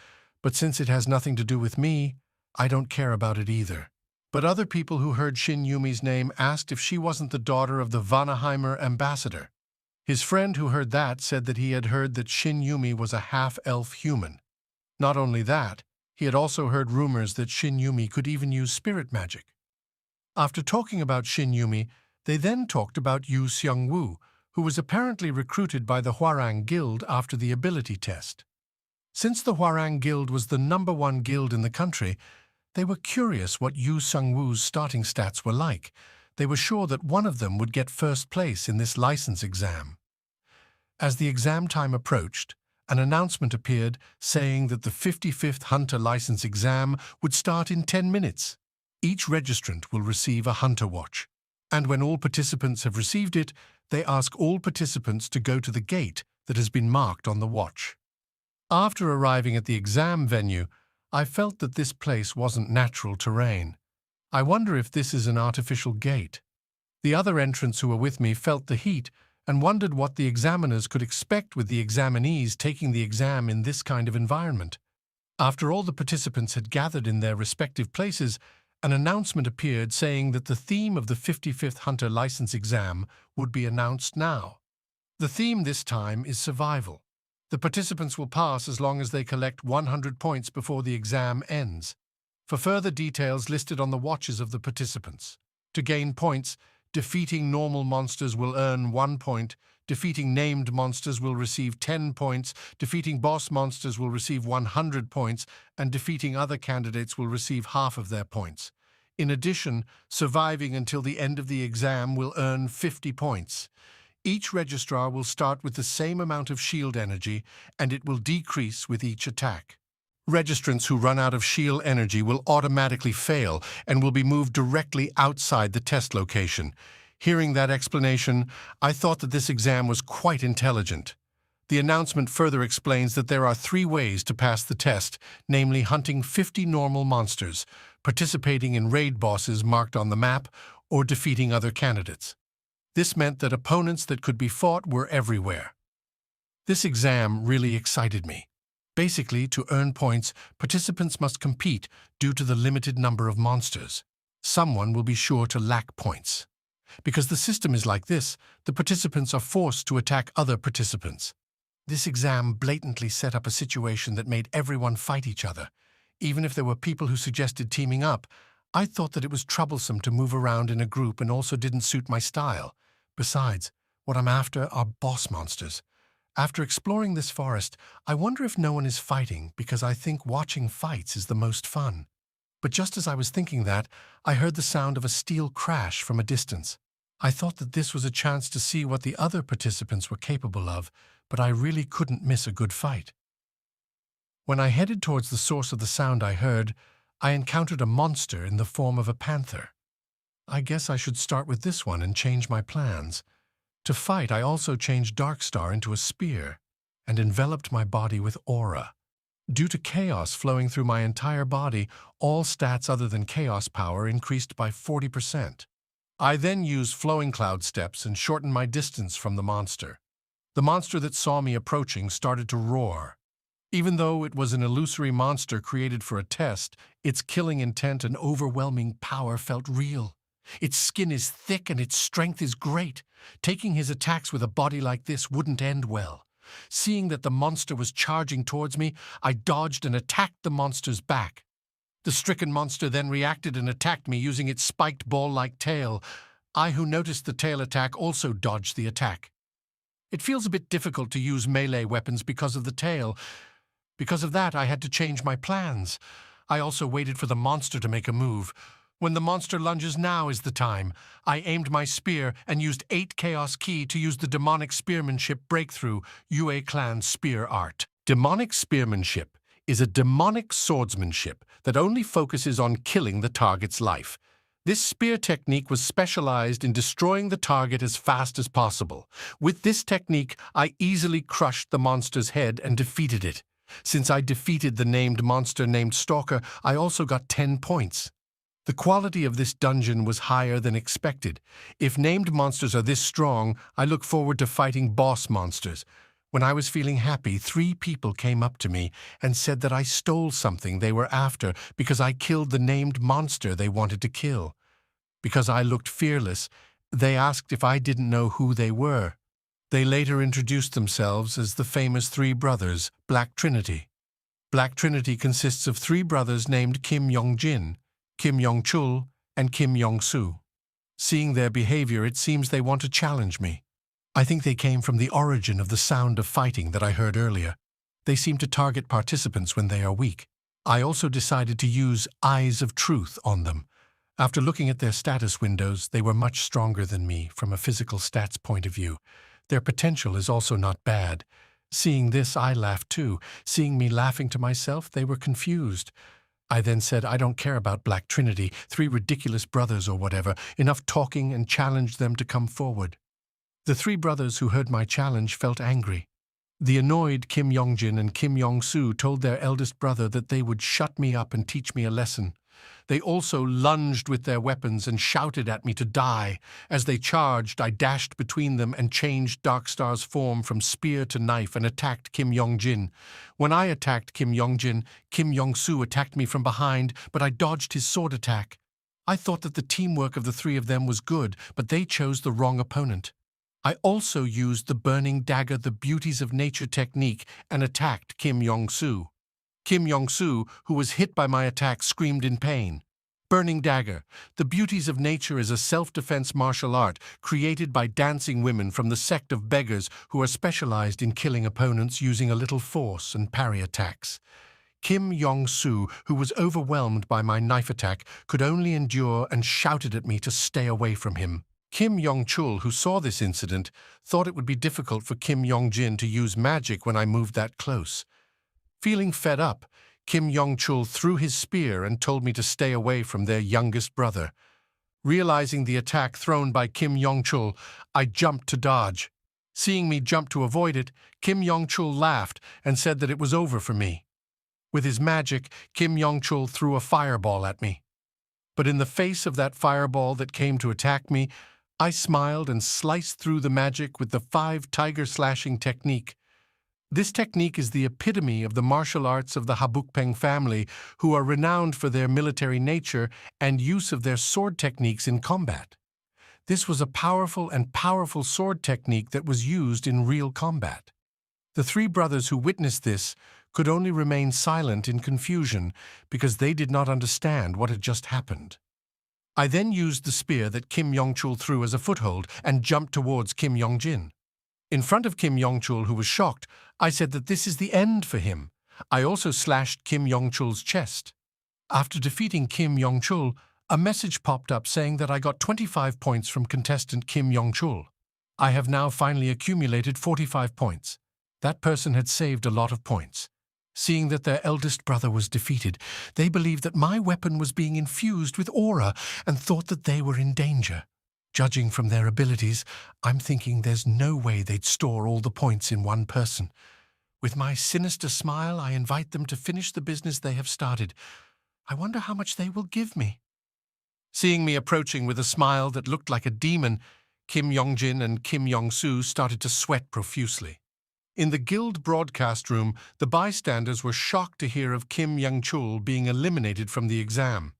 but since it has nothing to do with me, I don't care about it either. But other people who heard Shin Yumi's name asked if she wasn't the daughter of the Vanaheimer ambassador. His friend who heard that said that he had heard that Shin Yumi was a half-elf human. Not only that, he had also heard rumors that Shin Yumi could even use spirit magic. After talking about Shin Yumi, they then talked about Yu Seung-woo, who was apparently recruited by the Hwarang Guild after the ability test. Since the Hwarang Guild was the #1 guild in the country, they were curious what Yu Seung-woo's starting stats were like. They were sure that one of them would get first place in this license exam. As the exam time approached, an announcement appeared saying that the 55th Hunter License exam would start in 10 minutes. Each registrant will receive a Hunter Watch, and when all participants have received it, they ask all participants to go to the gate that has been marked on the watch. After arriving at the exam venue, I felt that this place wasn't natural terrain. I wonder if this is an artificial gate. The other entrants who were with me felt the heat and wondered what the examiners could expect with the examinees taking the exam in this kind of environment. After all the participants had gathered in their respective places, an announcement appeared saying that the theme of the 55th Hunter License exam would be announced now. The theme this time is survival. The participants will pass as long as they collect 100 points before the exam ends. For further details listed on the watches of the participants. To gain points, defeating normal monsters will earn 1 point, defeating named monsters will receive 10 points, defeating boss monsters will receive 100 points, and defeating other candidates will receive half of their points. In addition, surviving until the end of the exam will earn 50 points. Each registrar will start with the same amount of shield energy, and it will decrease with each attack. Registrants who run out of shield energy will automatically fail and will be moved directly outside the test location. Hearing that explanation, I thought that this exam was quite intelligent. The announcement further explains that there are 3 ways to pass the test, namely hunting 50 normal monsters, participating in raid bosses marked on the map, or defeating other candidates. This meant that opponents that could be fought were everywhere. This exam really excited me. Basically, to earn points, participants must compete due to the limited number of monsters. Someone will be sure to lack points. Because the system is like this, the participants are forced to attack other participants. This exam blatantly set up a situation that made everyone fight each other. Even if there were people who suggested teaming up, I thought that it was troublesome to move around in a group and also didn't suit my style. Besides, what I'm after are boss monsters. After exploring this forest, I wonder if no one is fighting because I think watching fights is the most fun. But just as I was thinking that, I heard the sound of a steel crash from a distance. I thought that this was a chance to see what the other participants were capable of, but I really couldn't miss a good fight. When I headed towards the source of the sound I heard, I encountered a monster in the form of a panther. I guess I should start with this one and change my plans. To fight, I also changed Darkstar into a spear and enveloped my body with aura. Due to chaos flowing through my entire body, all stats other than chaos power increased by 40%. I then used flowing cloud steps and shortened my distance from the monster. The monster that saw me approaching started to roar. Even though it was an illusory monster created for a test, its killing intent and overwhelming power felt real. Its skin is thick and its strength is great. Taking his attacks with a body like this wouldn't end well. Seeing that the monster was charging towards me, I dodged and attacked the monster's back. The stricken monster then reacted and attacked me using its spiked ball-like tail. I, who noticed the tail attack, also dodged the attack. It feels a bit difficult to use melee weapons because of the tail. Because of that, I had to change my plans. I also waited for the monster to make a move. When the monster lunges, now is the time. I aimed my spear and used 8 Chaos Ki to use the Demonic Spearmanship Breakthrough, Yue Clan Spear Art. Demonic Spearmanship is a demonic swordsmanship that only focuses on killing the target's life. This spear technique was specialized in destroying the target as fast as possible. With this technique, I easily crushed the monster's head and defeated it. Since I defeated the named monster named Stalker, I also got 10 points. The quality of this dungeon was higher than expected. If named monsters are this strong, I look forward to fighting boss monsters. When I was feeling happy, 3 people came up to me and said that I stole something they were after because I killed the named monster they wanted to kill. Because I looked fearless, they asked if I didn't know who they were. They later introduced themselves as the famous 3 brothers, Black Trinity. Black Trinity consists of 3 brothers named Kim Yong-jin, Kim Yong-chul, and Kim Yong-soo. Seeing their behavior, it seems they want to challenge me. I think they came from the origin of the sound of fighting that I heard earlier. They seem to target participants when they are weak. I also decided to use Eyes of Truth on them. After looking at their status windows, they were much stronger than me from a physical stats point of view. Their potential is also not bad. Seeing this, I laughed too. Seeing me laughing to myself, they were confused. I then said, I don't care about Black Trinity, 3 ridiculous brothers or whatever. Enough talking, and challenged them to come forward. The 3 brothers who heard my challenge felt angry. The annoyed Kim Yong-jin and Kim Yong-soo told their eldest brother that they would shut me up and teach me a lesson. They also lunged with their weapons and shouted at me to die. As they charged, I dashed between them and changed Darkstar's form from spear to knife and attacked Kim Yong-jin. When I attacked Kim Yong-jin, Kim Yong-soo attacked me from behind, but I dodged his sword attack. I thought that the teamwork of the 3 of them was good, but they chose the wrong opponent. I also used the Burning Dagger, the Beauties of Nature technique, and attacked Kim Yong-soo. Kim Yong-soo, who was hit by my attack, screamed in pain. Burning Dagger, the Beauties of Nature, is a self-defense martial art created by dancing women from the sect of beggars who are specialized in killing opponents using a little force and parry attacks. Kim Yong-soo, who was overwhelmed by my knife attack, could only endure and shouted at me to stay away from him. Kim Yong-chul, who saw this incident, thought it would be difficult for Kim Yong-jin to use magic when I moved that close. Feeling fed up, Kim Yong-chul threw his spear and told me to stay away from their youngest brother. Realizing the attack thrown by Kim Yong-chul, I jumped to dodge. Seeing me jump to avoid it, Kim Yong-chul laughed and said that it was over for me. With his magic, Kim Yong-chul threw a fireball at me. But in the face of that fireball that came to attack me, I smiled and sliced through the magic with the 5 tiger slashing technique. This technique is the epitome of the martial arts of the Habukpeng family, who are renowned for their military nature and use of their sword techniques in combat. This was a powerful sword technique that was used in real combat. The 3 brothers who witnessed this could only remain silent in confusion because they did not understand what had just happened. I then used the spear that Kim Yong-chul threw as a foothold and jumped towards Kim Yong-jin. In front of Kim Yong-chul, who was shocked, I said that this is the end for him. I also slashed Kim Yong-chul's chest. After defeating Kim Yong-chul, a message popped up saying that I got 25 points from contestant Kim Yong-chul. I have now finally accumulated 45 points. That person had saved a lot of points. Seeing that their eldest brother was defeated, they believed that my weapon was being infused with aura and thought that they were in danger. Judging from their abilities, I'm thinking there's no way they'd store all the points in one person. With my sinister smile, I invite them to finish the business they have started. I wonder how much they will give me. Seeing me approaching with a smile that looked like a demon, Kim Yong-jin and Kim Yong-soo started to sweat profusely. In the guild broadcast room, the bystanders were shocked to hear of Kim Yong-chul being eliminated from the exam.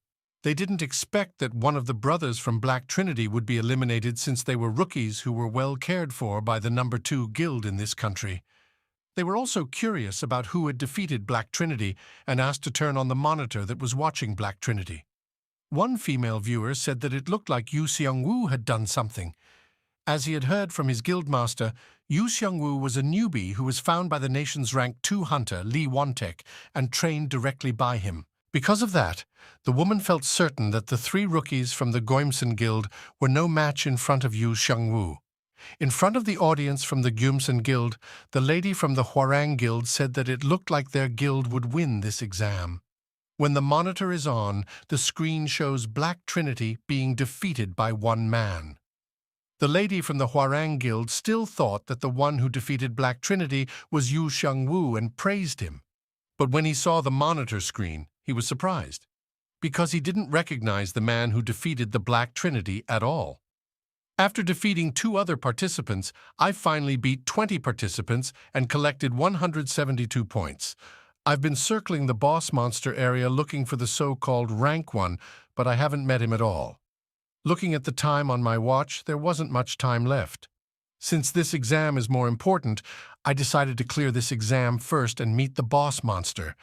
They didn't expect that one of the brothers from Black Trinity would be eliminated since they were rookies who were well cared for by the number 2 guild in this country. They were also curious about who had defeated Black Trinity and asked to turn on the monitor that was watching Black Trinity. One female viewer said that it looked like Yu Seong-woo had done something. As he had heard from his guildmaster, Yu Seong-woo was a newbie who was found by the nation's rank 2 hunter, Lee Won-tek, and trained directly by him. Because of that, the woman felt certain that the 3 rookies from the Goimson Guild were no match in front of Yu Seong-woo. In front of the audience from the Goimson Guild, the lady from the Hwarang Guild said that it looked like their guild would win this exam. When the monitor is on, the screen shows Black Trinity being defeated by 1 man. The lady from the Hwarang Guild still thought that the one who defeated Black Trinity was Yu Seong-woo and praised him. But when he saw the monitor screen, he was surprised, because he didn't recognize the man who defeated the Black Trinity at all. After defeating 2 other participants, I finally beat 20 participants and collected 172 points. I've been circling the boss monster area looking for the so-called rank 1, but I haven't met him at all. Looking at the time on my watch, there wasn't much time left. Since this exam is more important, I decided to clear this exam first and meet the boss monster.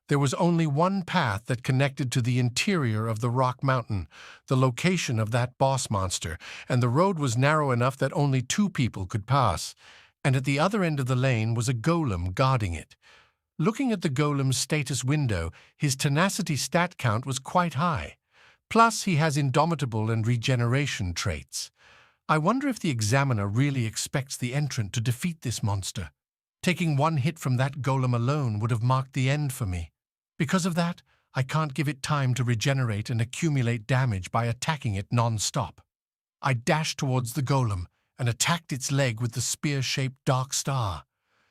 There was only one path that connected to the interior of the rock mountain, the location of that boss monster, and the road was narrow enough that only 2 people could pass. And at the other end of the lane was a golem guarding it. Looking at the golem's status window, his tenacity stat count was quite high. Plus, he has indomitable and regeneration traits. I wonder if the examiner really expects the entrant to defeat this monster. Taking 1 hit from that golem alone would have marked the end for me. Because of that, I can't give it time to regenerate and accumulate damage by attacking it non-stop. I dashed towards the golem and attacked its leg with the spear-shaped dark star.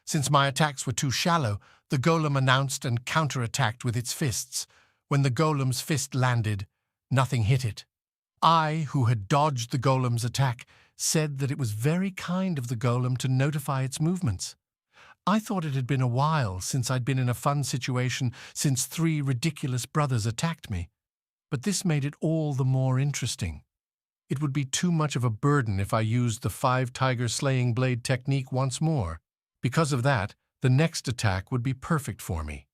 Since my attacks were too shallow, the golem announced and counterattacked with its fists. When the golem's fist landed, nothing hit it. I, who had dodged the golem's attack, said that it was very kind of the golem to notify its movements. I thought it had been a while since I'd been in a fun situation since 3 ridiculous brothers attacked me. But this made it all the more interesting. It would be too much of a burden if I used the 5-tiger slaying blade technique once more. Because of that, the next attack would be perfect for me.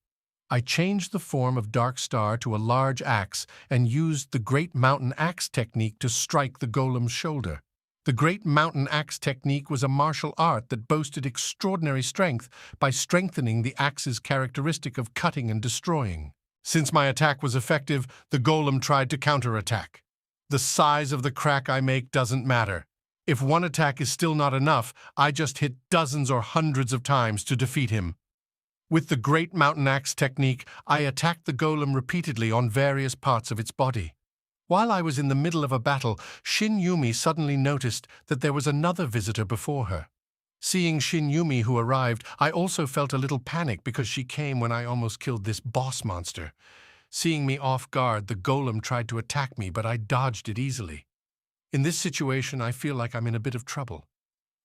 I changed the form of Dark Star to a large axe and used the Great Mountain Axe technique to strike the golem's shoulder. The Great Mountain Axe technique was a martial art that boasted extraordinary strength by strengthening the axe's characteristic of cutting and destroying. Since my attack was effective, the golem tried to counterattack. The size of the crack I make doesn't matter. If 1 attack is still not enough, I just hit dozens or hundreds of times to defeat him. With the Great Mountain Axe technique, I attacked the golem repeatedly on various parts of its body. While I was in the middle of a battle, Shin Yumi suddenly noticed that there was another visitor before her. Seeing Shin Yumi who arrived, I also felt a little panic because she came when I almost killed this boss monster. Seeing me off guard, the golem tried to attack me, but I dodged it easily. In this situation, I feel like I'm in a bit of trouble.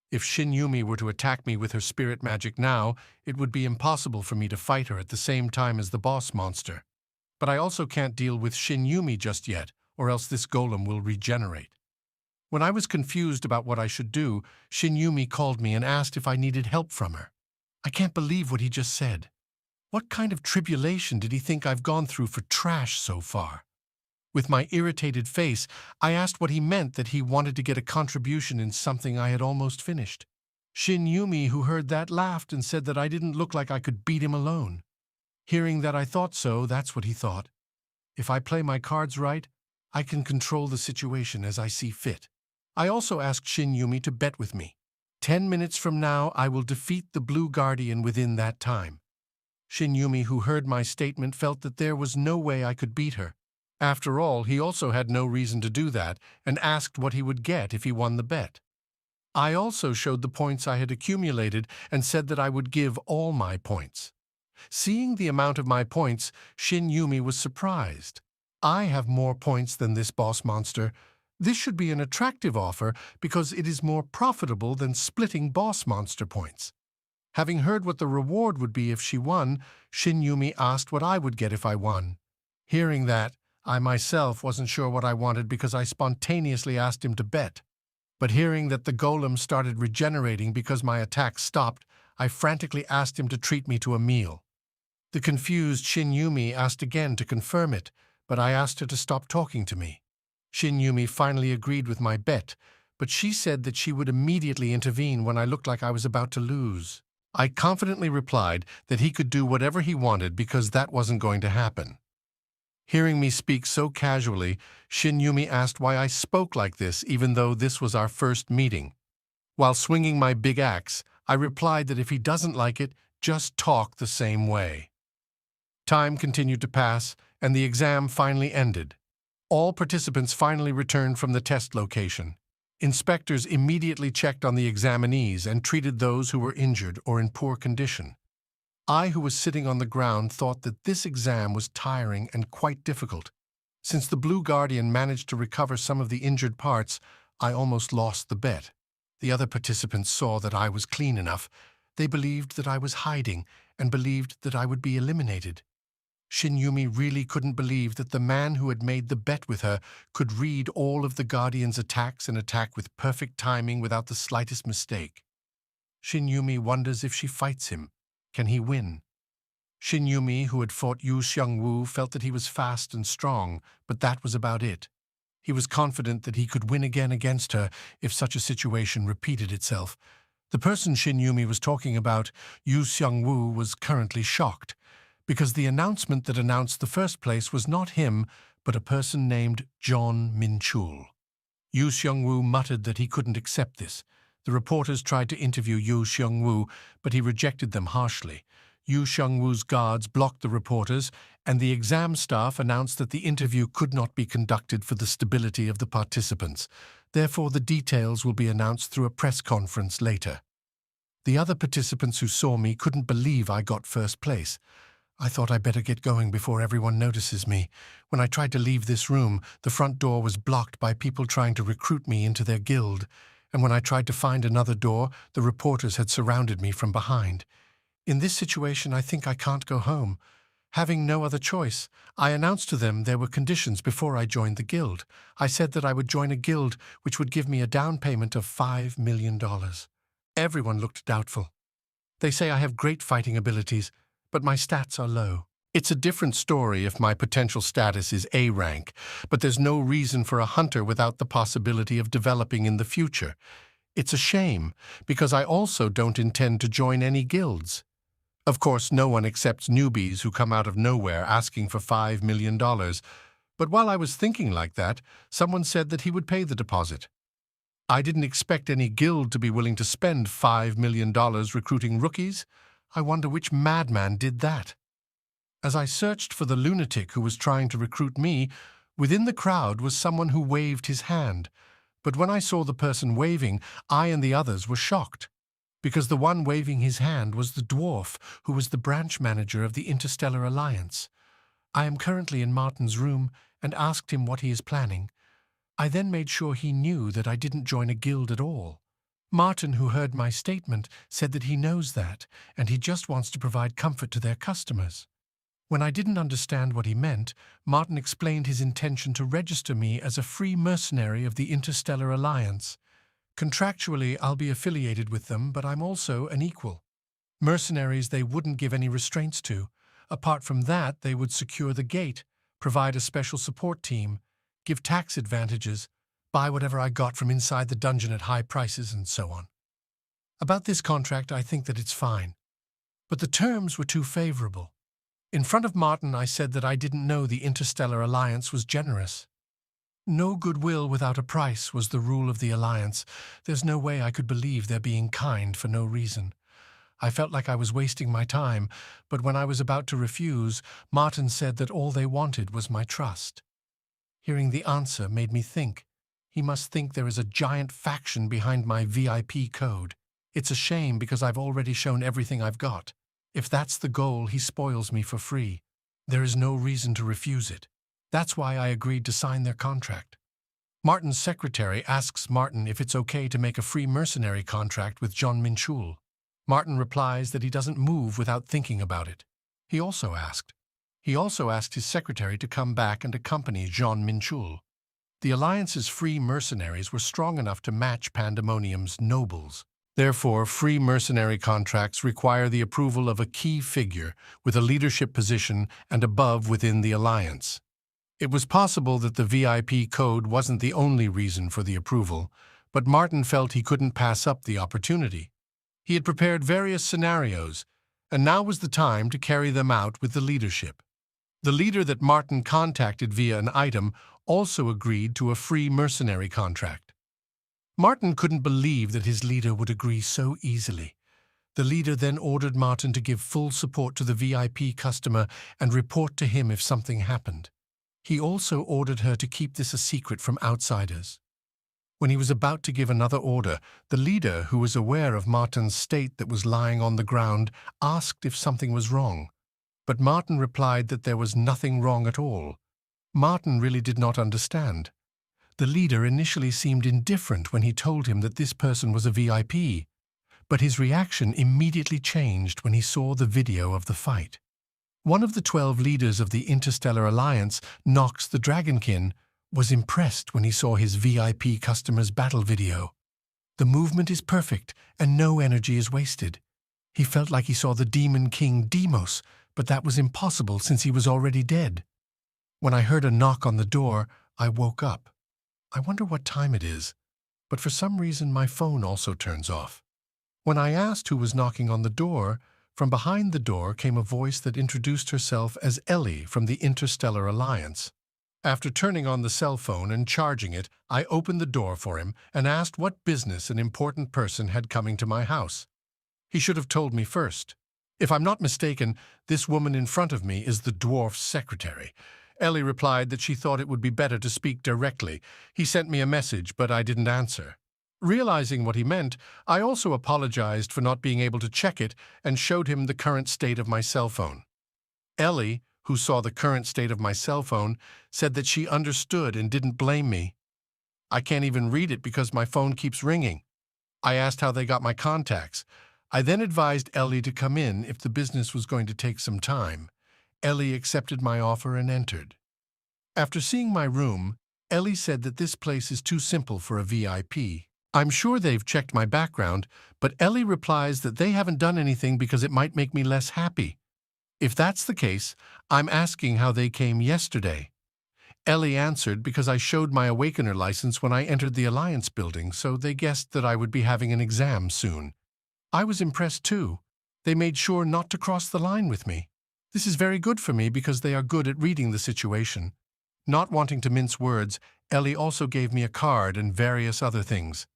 If Shin Yumi were to attack me with her spirit magic now, it would be impossible for me to fight her at the same time as the boss monster. But I also can't deal with Shin Yumi just yet, or else this golem will regenerate. When I was confused about what I should do, Shin Yumi called me and asked if I needed help from her. I can't believe what he just said. What kind of tribulation did he think I've gone through for trash so far? With my irritated face, I asked what he meant that he wanted to get a contribution in something I had almost finished. Shin Yumi, who heard that, laughed and said that I didn't look like I could beat him alone. Hearing that I thought so, that's what he thought. If I play my cards right, I can control the situation as I see fit. I also asked Shin Yumi to bet with me. 10 minutes from now, I will defeat the Blue Guardian within that time. Shin Yumi, who heard my statement, felt that there was no way I could beat her. After all, he also had no reason to do that and asked what he would get if he won the bet. I also showed the points I had accumulated and said that I would give all my points. Seeing the amount of my points, Shin Yumi was surprised. I have more points than this boss monster. This should be an attractive offer because it is more profitable than splitting boss monster points. Having heard what the reward would be if she won, Shin Yumi asked what I would get if I won. Hearing that, I myself wasn't sure what I wanted because I spontaneously asked him to bet. But hearing that the golem started regenerating because my attack stopped, I frantically asked him to treat me to a meal. The confused Shin Yumi asked again to confirm it, but I asked her to stop talking to me. Shin Yumi finally agreed with my bet, but she said that she would immediately intervene when I looked like I was about to lose. I confidently replied that he could do whatever he wanted because that wasn't going to happen. Hearing me speak so casually, Shin Yumi asked why I spoke like this even though this was our first meeting. While swinging my big axe, I replied that if he doesn't like it, just talk the same way. Time continued to pass, and the exam finally ended. All participants finally returned from the test location. Inspectors immediately checked on the examinees and treated those who were injured or in poor condition. I, who was sitting on the ground, thought that this exam was tiring and quite difficult. Since the Blue Guardian managed to recover some of the injured parts, I almost lost the bet. The other participants saw that I was clean enough. They believed that I was hiding and believed that I would be eliminated. Shinyumi really couldn't believe that the man who had made the bet with her could read all of the Guardian's attacks and attack with perfect timing without the slightest mistake. Shinyumi wonders if she fights him. Can he win? Shinyumi, who had fought Yu Xiangwu, felt that he was fast and strong, but that was about it. He was confident that he could win again against her if such a situation repeated itself. The person Shinyumi was talking about, Yu Xiangwu, was currently shocked, because the announcement that announced the first place was not him, but a person named John Minchul. Yu Xiangwu muttered that he couldn't accept this. The reporters tried to interview Yu Xiangwu, but he rejected them harshly. Yu Xiangwu's guards blocked the reporters, and the exam staff announced that the interview could not be conducted for the stability of the participants. Therefore, the details will be announced through a press conference later. The other participants who saw me couldn't believe I got first place. I thought I better get going before everyone notices me. When I tried to leave this room, the front door was blocked by people trying to recruit me into their guild, and when I tried to find another door, the reporters had surrounded me from behind. In this situation, I think I can't go home. Having no other choice, I announced to them there were conditions before I joined the guild. I said that I would join a guild which would give me a down payment of $5 million. Everyone looked doubtful. They say I have great fighting abilities, but my stats are low. It's a different story if my potential status is A rank, but there's no reason for a hunter without the possibility of developing in the future. It's a shame, because I also don't intend to join any guilds. Of course, no one accepts newbies who come out of nowhere asking for $5 million. But while I was thinking like that, someone said that he would pay the deposit. I didn't expect any guild to be willing to spend $5 million recruiting rookies. I wonder which madman did that. As I searched for the lunatic who was trying to recruit me, within the crowd was someone who waved his hand. But when I saw the person waving, I and the others were shocked, because the one waving his hand was the dwarf who was the branch manager of the Interstellar Alliance. I am currently in Martin's room and asked him what he is planning. I then made sure he knew that I didn't join a guild at all. Martin, who heard my statement, said that he knows that, and he just wants to provide comfort to their customers. When I didn't understand what he meant, Martin explained his intention to register me as a free mercenary of the Interstellar Alliance. Contractually, I'll be affiliated with them, but I'm also an equal. Mercenaries they wouldn't give any restraints to. Apart from that, they would secure the gate, provide a special support team, give tax advantages, buy whatever I got from inside the dungeon at high prices, and so on. About this contract, I think that it's fine. But the terms were too favorable. In front of Martin, I said that I didn't know the Interstellar Alliance was generous. No goodwill without a price was the rule of the Alliance. There's no way I could believe they're being kind for no reason. I felt like I was wasting my time, but when I was about to refuse, Martin said that all they wanted was my trust. Hearing the answer made me think. He must think there is a giant faction behind my VIP code. It's a shame because I've already shown everything I've got. If that's the goal, he spoils me for free. There is no reason to refuse it. That's why I agreed to sign their contract. Martin's secretary asks Martin if it's okay to make a free mercenary contract with John Minchul. Martin replies that he doesn't move without thinking about it. He also asked his secretary to come back and accompany John Minchul. The Alliance's free mercenaries were strong enough to match Pandemonium's nobles. Therefore, free mercenary contracts require the approval of a key figure with a leadership position and above within the Alliance. It was possible that the VIP code wasn't the only reason for the approval, but Martin felt he couldn't pass up the opportunity. He had prepared various scenarios, and now was the time to carry them out with the leadership. The leader that Martin contacted via an item also agreed to a free mercenary contract. Martin couldn't believe that his leader would agree so easily. The leader then ordered Martin to give full support to the VIP customer and report to him if something happened. He also ordered her to keep this a secret from outsiders. When he was about to give another order, the leader, who was aware of Martin's state that was lying on the ground, asked if something was wrong. But Martin replied that there was nothing wrong at all. Martin really did not understand. The leader initially seemed indifferent when he told him that this person was a VIP, but his reaction immediately changed when he saw the video of the fight. One of the 12 leaders of the Interstellar Alliance, Nox the Dragonkin, was impressed when he saw his VIP customer's battle video. The movement is perfect and no energy is wasted. He felt like he saw the Demon King Demos, but that was impossible since he was already dead. When I heard a knock on the door, I woke up. I wonder what time it is, but for some reason my phone also turns off. When I asked who was knocking on the door, from behind the door came a voice that introduced herself as Ellie from the Interstellar Alliance. After turning on the cell phone and charging it, I opened the door for him and asked what business an important person had coming to my house. He should have told me first. If I'm not mistaken, this woman in front of me is the dwarf's secretary. Ellie replied that she thought it would be better to speak directly. He sent me a message, but I didn't answer. Realizing what he meant, I also apologized for not being able to check it and showed him the current state of my cell phone. Ellie, who saw the current state of my cell phone, said that she understood and didn't blame me. I can't even read it because my phone keeps ringing. I asked how they got my contacts. I then advised Ellie to come in if the business was going to take some time. Ellie accepted my offer and entered. After seeing my room, Ellie said that this place is too simple for a VIP. I'm sure they've checked my background, but Ellie replies that they haven't done anything because it might make me less happy. If that's the case, I'm asking how they came yesterday. Ellie answered because I showed my Awakener license when I entered the Alliance building, so they guessed that I would be having an exam soon. I was impressed too. They made sure not to cross the line with me. This is very good for me because they are good at reading the situation. Not wanting to mince words, Ellie also gave me a card and various other things.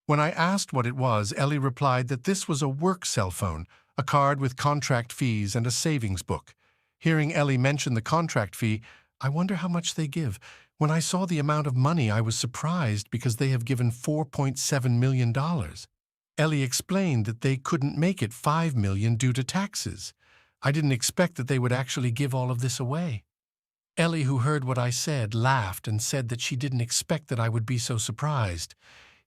When I asked what it was, Ellie replied that this was a work cell phone, a card with contract fees and a savings book. Hearing Ellie mention the contract fee, I wonder how much they give. When I saw the amount of money, I was surprised because they have given $4.7 million. Ellie explained that they couldn't make it $5 million due to taxes. I didn't expect that they would actually give all of this away. Ellie, who heard what I said, laughed and said that she didn't expect that I would be so surprised.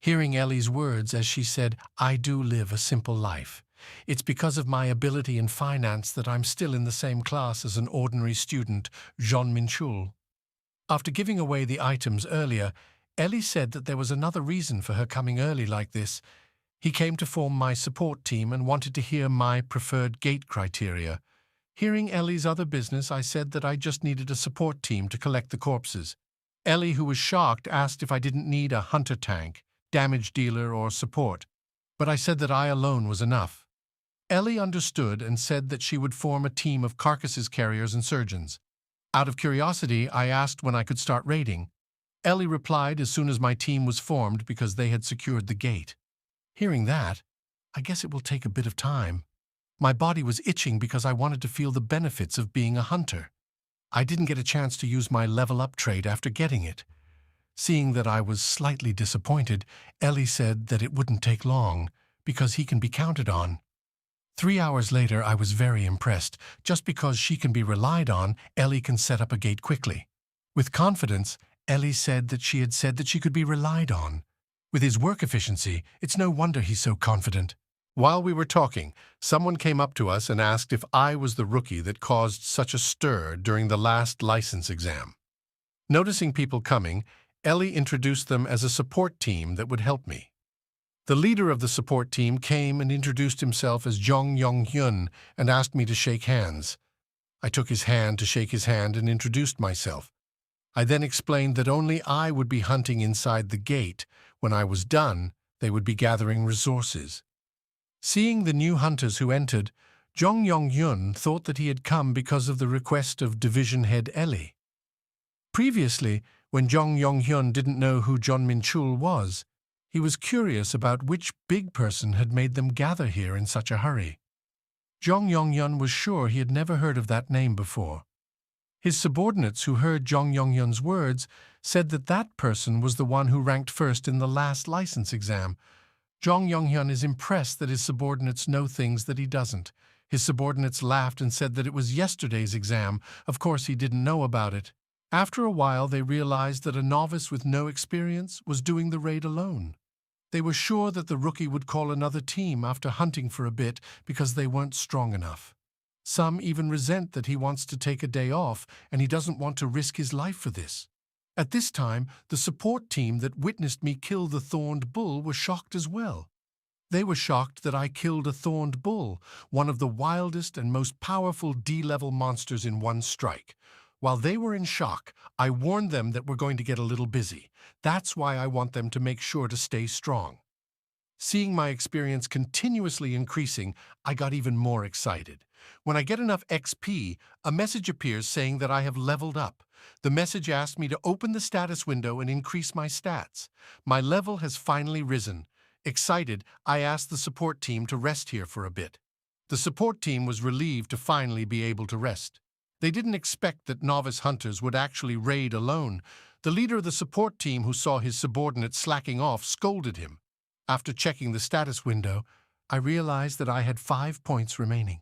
Hearing Ellie's words as she said, I do live a simple life. It's because of my ability in finance that I'm still in the same class as an ordinary student, Jean Minchul. After giving away the items earlier, Ellie said that there was another reason for her coming early like this. He came to form my support team and wanted to hear my preferred gate criteria. Hearing Ellie's other business, I said that I just needed a support team to collect the corpses. Ellie, who was shocked, asked if I didn't need a hunter tank, damage dealer, or support, but I said that I alone was enough. Ellie understood and said that she would form a team of carcasses carriers and surgeons. Out of curiosity, I asked when I could start raiding. Ellie replied as soon as my team was formed because they had secured the gate. Hearing that, I guess it will take a bit of time. My body was itching because I wanted to feel the benefits of being a hunter. I didn't get a chance to use my level up trait after getting it. Seeing that I was slightly disappointed, Ellie said that it wouldn't take long because he can be counted on. 3 hours later, I was very impressed. Just because she can be relied on, Ellie can set up a gate quickly. With confidence, Ellie said that she could be relied on. With his work efficiency, it's no wonder he's so confident. While we were talking, someone came up to us and asked if I was the rookie that caused such a stir during the last license exam. Noticing people coming, Ellie introduced them as a support team that would help me. The leader of the support team came and introduced himself as Jong Yong-hyun and asked me to shake hands. I took his hand to shake his hand and introduced myself. I then explained that only I would be hunting inside the gate. When I was done, they would be gathering resources. Seeing the new hunters who entered, Jong Yong-hyun thought that he had come because of the request of division head Ellie. Previously, when Jong Yong-hyun didn't know who Jeon Min-chul was, he was curious about which big person had made them gather here in such a hurry. Jong Yong-hyun was sure he had never heard of that name before. His subordinates who heard Jong Yong-hyun's words said that that person was the one who ranked first in the last license exam. Jong Yong-hyun is impressed that his subordinates know things that he doesn't. His subordinates laughed and said that it was yesterday's exam. Of course, he didn't know about it. After a while, they realized that a novice with no experience was doing the raid alone. They were sure that the rookie would call another team after hunting for a bit because they weren't strong enough. Some even resent that he wants to take a day off and he doesn't want to risk his life for this. At this time, the support team that witnessed me kill the thorned bull were shocked as well. They were shocked that I killed a thorned bull, one of the wildest and most powerful D-level monsters in one strike. While they were in shock, I warned them that we're going to get a little busy. That's why I want them to make sure to stay strong. Seeing my experience continuously increasing, I got even more excited. When I get enough XP, a message appears saying that I have leveled up. The message asked me to open the status window and increase my stats. My level has finally risen. Excited, I asked the support team to rest here for a bit. The support team was relieved to finally be able to rest. They didn't expect that novice hunters would actually raid alone. The leader of the support team, who saw his subordinate slacking off, scolded him. After checking the status window, I realized that I had 5 points remaining.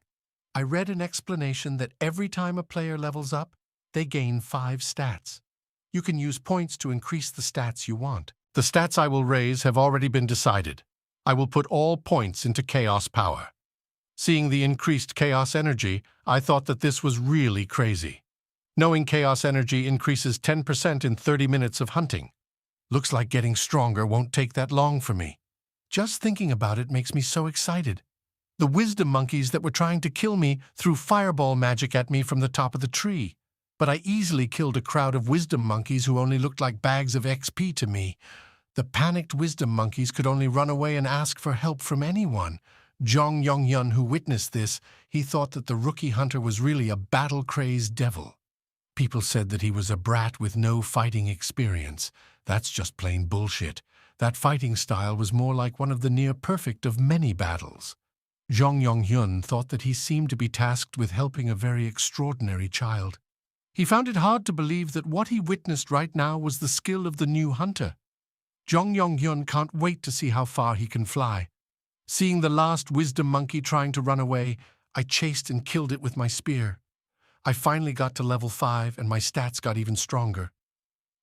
I read an explanation that every time a player levels up, they gain 5 stats. You can use points to increase the stats you want. The stats I will raise have already been decided. I will put all points into chaos power. Seeing the increased chaos energy, I thought that this was really crazy. Knowing chaos energy increases 10% in 30 minutes of hunting. Looks like getting stronger won't take that long for me. Just thinking about it makes me so excited. The wisdom monkeys that were trying to kill me threw fireball magic at me from the top of the tree. But I easily killed a crowd of wisdom monkeys who only looked like bags of XP to me. The panicked wisdom monkeys could only run away and ask for help from anyone. Jong Yong-yun, who witnessed this, he thought that the rookie hunter was really a battle-crazed devil. People said that he was a brat with no fighting experience. That's just plain bullshit. That fighting style was more like one of the near-perfect of many battles. Jong Yong-hyun thought that he seemed to be tasked with helping a very extraordinary child. He found it hard to believe that what he witnessed right now was the skill of the new hunter. Jong Yong-hyun can't wait to see how far he can fly. Seeing the last wisdom monkey trying to run away, I chased and killed it with my spear. I finally got to level 5 and my stats got even stronger.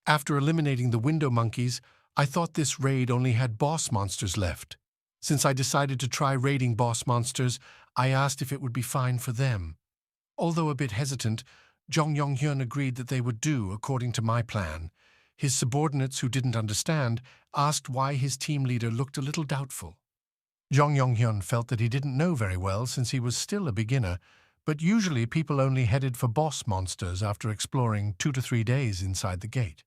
After eliminating the window monkeys, I thought this raid only had boss monsters left. Since I decided to try raiding boss monsters, I asked if it would be fine for them. Although a bit hesitant, Jong Yong-hyun agreed that they would do according to my plan. His subordinates, who didn't understand, asked why his team leader looked a little doubtful. Jong Yong-hyun felt that he didn't know very well since he was still a beginner, but usually people only headed for boss monsters after exploring 2 to 3 days inside the gate.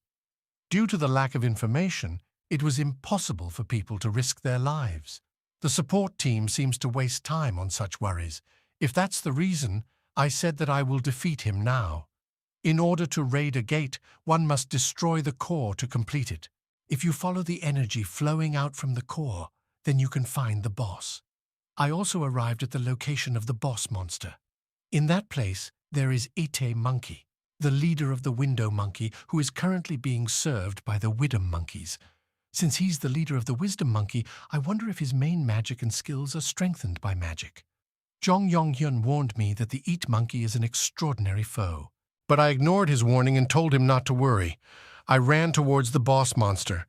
Due to the lack of information, it was impossible for people to risk their lives. The support team seems to waste time on such worries. If that's the reason, I said that I will defeat him now. In order to raid a gate, one must destroy the core to complete it. If you follow the energy flowing out from the core, then you can find the boss. I also arrived at the location of the boss monster. In that place, there is Ite Monkey, the leader of the window monkey, who is currently being served by the wisdom monkeys. Since he's the leader of the wisdom monkey, I wonder if his main magic and skills are strengthened by magic. Jong Yong-hyun warned me that the Eat Monkey is an extraordinary foe. But I ignored his warning and told him not to worry. I ran towards the boss monster.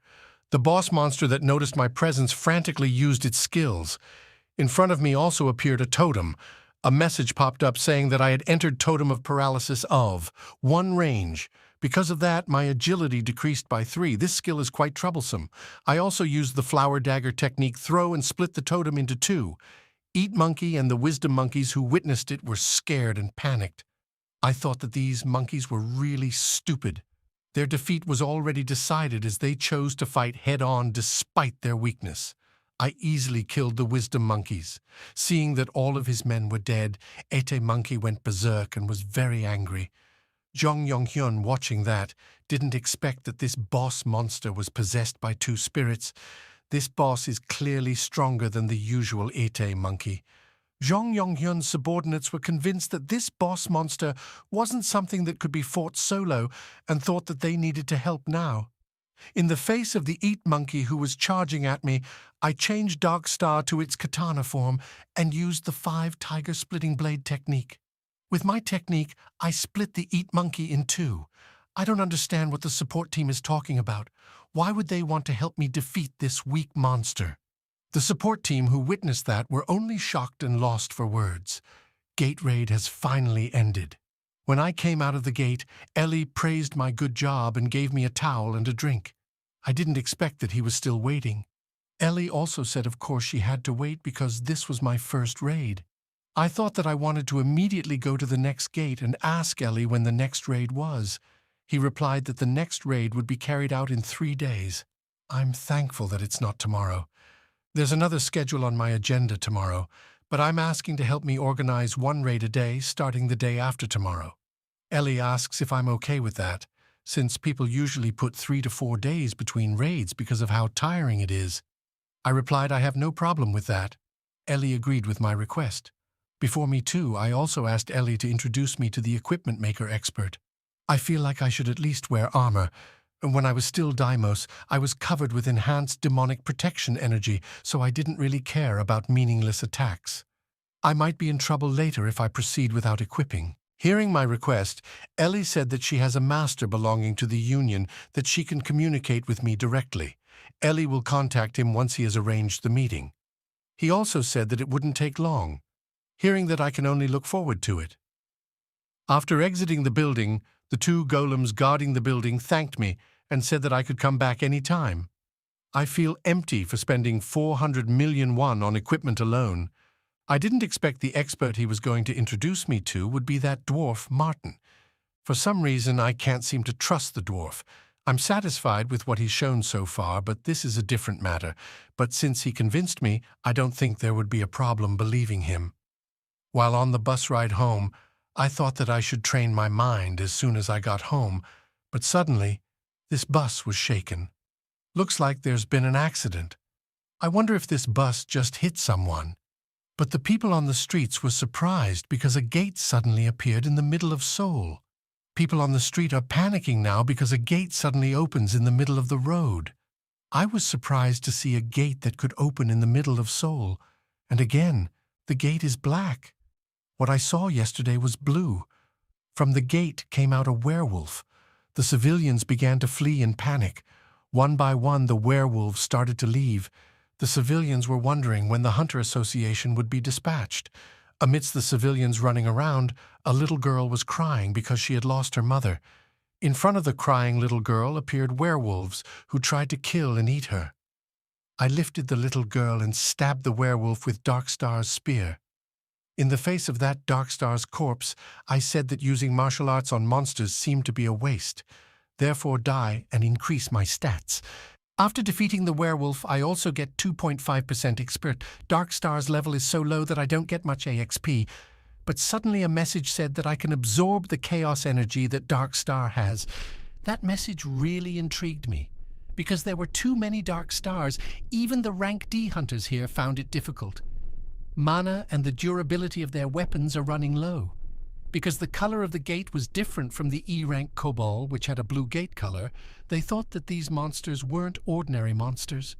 The boss monster that noticed my presence frantically used its skills. In front of me also appeared a totem. A message popped up saying that I had entered Totem of Paralysis of 1 range. Because of that, my agility decreased by 3. This skill is quite troublesome. I also used the flower dagger technique, throw and split the totem into 2. Eat Monkey and the wisdom monkeys who witnessed it were scared and panicked. I thought that these monkeys were really stupid. Their defeat was already decided as they chose to fight head-on despite their weakness. I easily killed the wisdom monkeys. Seeing that all of his men were dead, Ite Monkey went berserk and was very angry. Jong Yong-hyun, watching that, didn't expect that this boss monster was possessed by 2 spirits. This boss is clearly stronger than the usual Ite Monkey. Jong Yong-hyun's subordinates were convinced that this boss monster wasn't something that could be fought solo and thought that they needed to help now. In the face of the Eat Monkey who was charging at me, I changed Dark Star to its katana form and used the 5 tiger splitting blade technique. With my technique, I split the Eat Monkey in 2. I don't understand what the support team is talking about. Why would they want to help me defeat this weak monster? The support team who witnessed that were only shocked and lost for words. Gate raid has finally ended. When I came out of the gate, Ellie praised my good job and gave me a towel and a drink. I didn't expect that he was still waiting. Ellie also said of course she had to wait because this was my first raid. I thought that I wanted to immediately go to the next gate and ask Ellie when the next raid was. He replied that the next raid would be carried out in 3 days. I'm thankful that it's not tomorrow. There's another schedule on my agenda tomorrow, but I'm asking to help me organize 1 raid a day starting the day after tomorrow. Ellie asks if I'm okay with that, since people usually put 3 to 4 days between raids because of how tiring it is. I replied I have no problem with that. Ellie agreed with my request. Before me too, I also asked Ellie to introduce me to the equipment maker expert. I feel like I should at least wear armor. When I was still Deimos, I was covered with enhanced demonic protection energy, so I didn't really care about meaningless attacks. I might be in trouble later if I proceed without equipping. Hearing my request, Ellie said that she has a master belonging to the Union that she can communicate with me directly. Ellie will contact him once he has arranged the meeting. He also said that it wouldn't take long. Hearing that I can only look forward to it. After exiting the building, the 2 golems guarding the building thanked me and said that I could come back any time. I feel empty for spending 400 million won on equipment alone. I didn't expect the expert he was going to introduce me to would be that dwarf, Martin. For some reason, I can't seem to trust the dwarf. I'm satisfied with what he's shown so far, but this is a different matter. But since he convinced me, I don't think there would be a problem believing him. While on the bus ride home, I thought that I should train my mind as soon as I got home, but suddenly, this bus was shaken. Looks like there's been an accident. I wonder if this bus just hit someone. But the people on the streets were surprised because a gate suddenly appeared in the middle of Seoul. People on the street are panicking now because a gate suddenly opens in the middle of the road. I was surprised to see a gate that could open in the middle of Seoul. And again, the gate is black. What I saw yesterday was blue. From the gate came out a werewolf. The civilians began to flee in panic. One by one, the werewolves started to leave. The civilians were wondering when the Hunter Association would be dispatched. Amidst the civilians running around, a little girl was crying because she had lost her mother. In front of the crying little girl appeared werewolves who tried to kill and eat her. I lifted the little girl and stabbed the werewolf with Darkstar's spear. In the face of that Darkstar's corpse, I said that using martial arts on monsters seemed to be a waste. Therefore die and increase my stats. After defeating the werewolf, I also get 2.5% expert. Darkstar's level is so low that I don't get much AXP. But suddenly a message said that I can absorb the chaos energy that Darkstar has. That message really intrigued me. Because there were too many Darkstars, even the rank D hunters here found it difficult. Mana and the durability of their weapons are running low. Because the color of the gate was different from the E-rank Cobalt, which had a blue gate color, they thought that these monsters weren't ordinary monsters.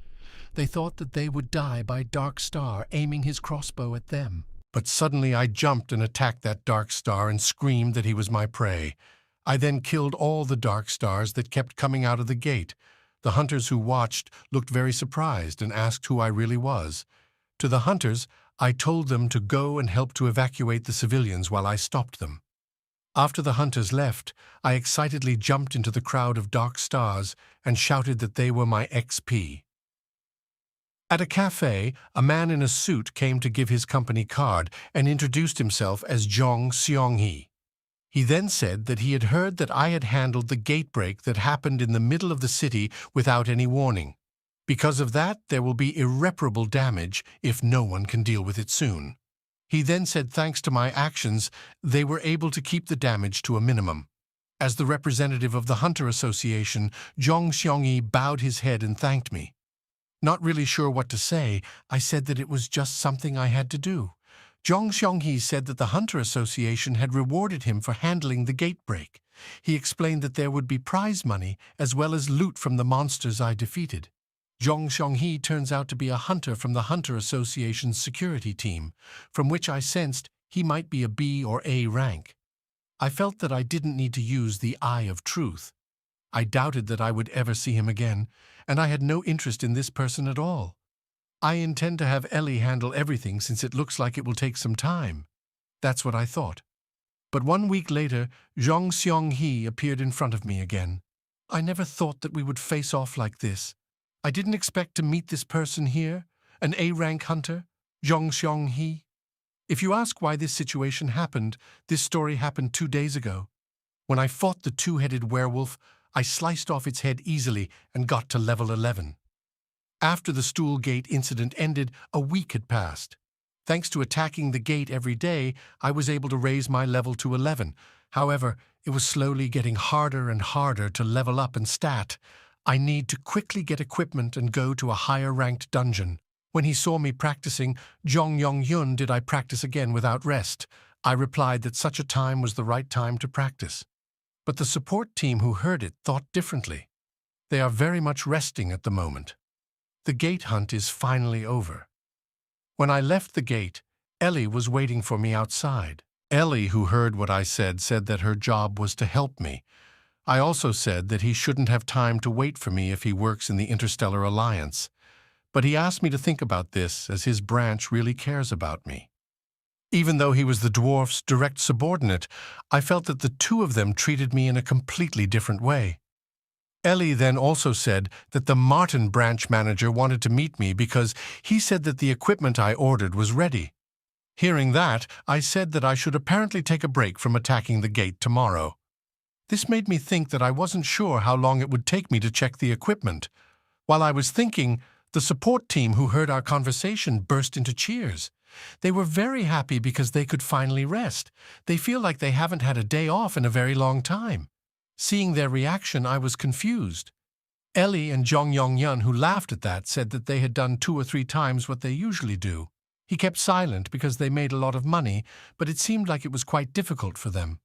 They thought that they would die by Darkstar aiming his crossbow at them. But suddenly I jumped and attacked that Darkstar and screamed that he was my prey. I then killed all the Darkstars that kept coming out of the gate. The hunters who watched looked very surprised and asked who I really was. To the hunters, I told them to go and help to evacuate the civilians while I stopped them. After the hunters left, I excitedly jumped into the crowd of Darkstars and shouted that they were my XP. At a cafe, a man in a suit came to give his company card and introduced himself as Jong Seong-hee. He then said that he had heard that I had handled the gate break that happened in the middle of the city without any warning. Because of that, there will be irreparable damage if no one can deal with it soon. He then said thanks to my actions, they were able to keep the damage to a minimum. As the representative of the Hunter Association, Jong Seong-hee bowed his head and thanked me. Not really sure what to say, I said that it was just something I had to do. Jong Seong-hee said that the Hunter Association had rewarded him for handling the gate break. He explained that there would be prize money as well as loot from the monsters I defeated. Jong Seong-hee turns out to be a hunter from the Hunter Association's security team, from which I sensed he might be a B or A rank. I felt that I didn't need to use the eye of truth. I doubted that I would ever see him again, and I had no interest in this person at all. I intend to have Ellie handle everything since it looks like it will take some time. That's what I thought. But 1 week later, Zhong Xiong-hee appeared in front of me again. I never thought that we would face off like this. I didn't expect to meet this person here, an A-rank hunter, Zhong Xiong-hee. If you ask why this situation happened, this story happened 2 days ago. When I fought the two-headed werewolf, I sliced off its head easily and got to level 11. After the stool gate incident ended, a week had passed. Thanks to attacking the gate every day, I was able to raise my level to 11. However, it was slowly getting harder and harder to level up and stat. I need to quickly get equipment and go to a higher-ranked dungeon. When he saw me practicing, Jong Yong-yun, did I practice again without rest? I replied that such a time was the right time to practice. But the support team who heard it thought differently. They are very much resting at the moment. The gate hunt is finally over. When I left the gate, Ellie was waiting for me outside. Ellie, who heard what I said that her job was to help me. I also said that he shouldn't have time to wait for me if he works in the Interstellar Alliance. But he asked me to think about this, as his branch really cares about me. Even though he was the dwarf's direct subordinate, I felt that the two of them treated me in a completely different way. Ellie then also said that the Martin branch manager wanted to meet me because he said that the equipment I ordered was ready. Hearing that, I said that I should apparently take a break from attacking the gate tomorrow. This made me think that I wasn't sure how long it would take me to check the equipment. While I was thinking, the support team who heard our conversation burst into cheers. They were very happy because they could finally rest. They feel like they haven't had a day off in a very long time. Seeing their reaction, I was confused. Ellie and Jong Yong-yun, who laughed at that, said that they had done 2 or 3 times what they usually do. He kept silent because they made a lot of money, but it seemed like it was quite difficult for them.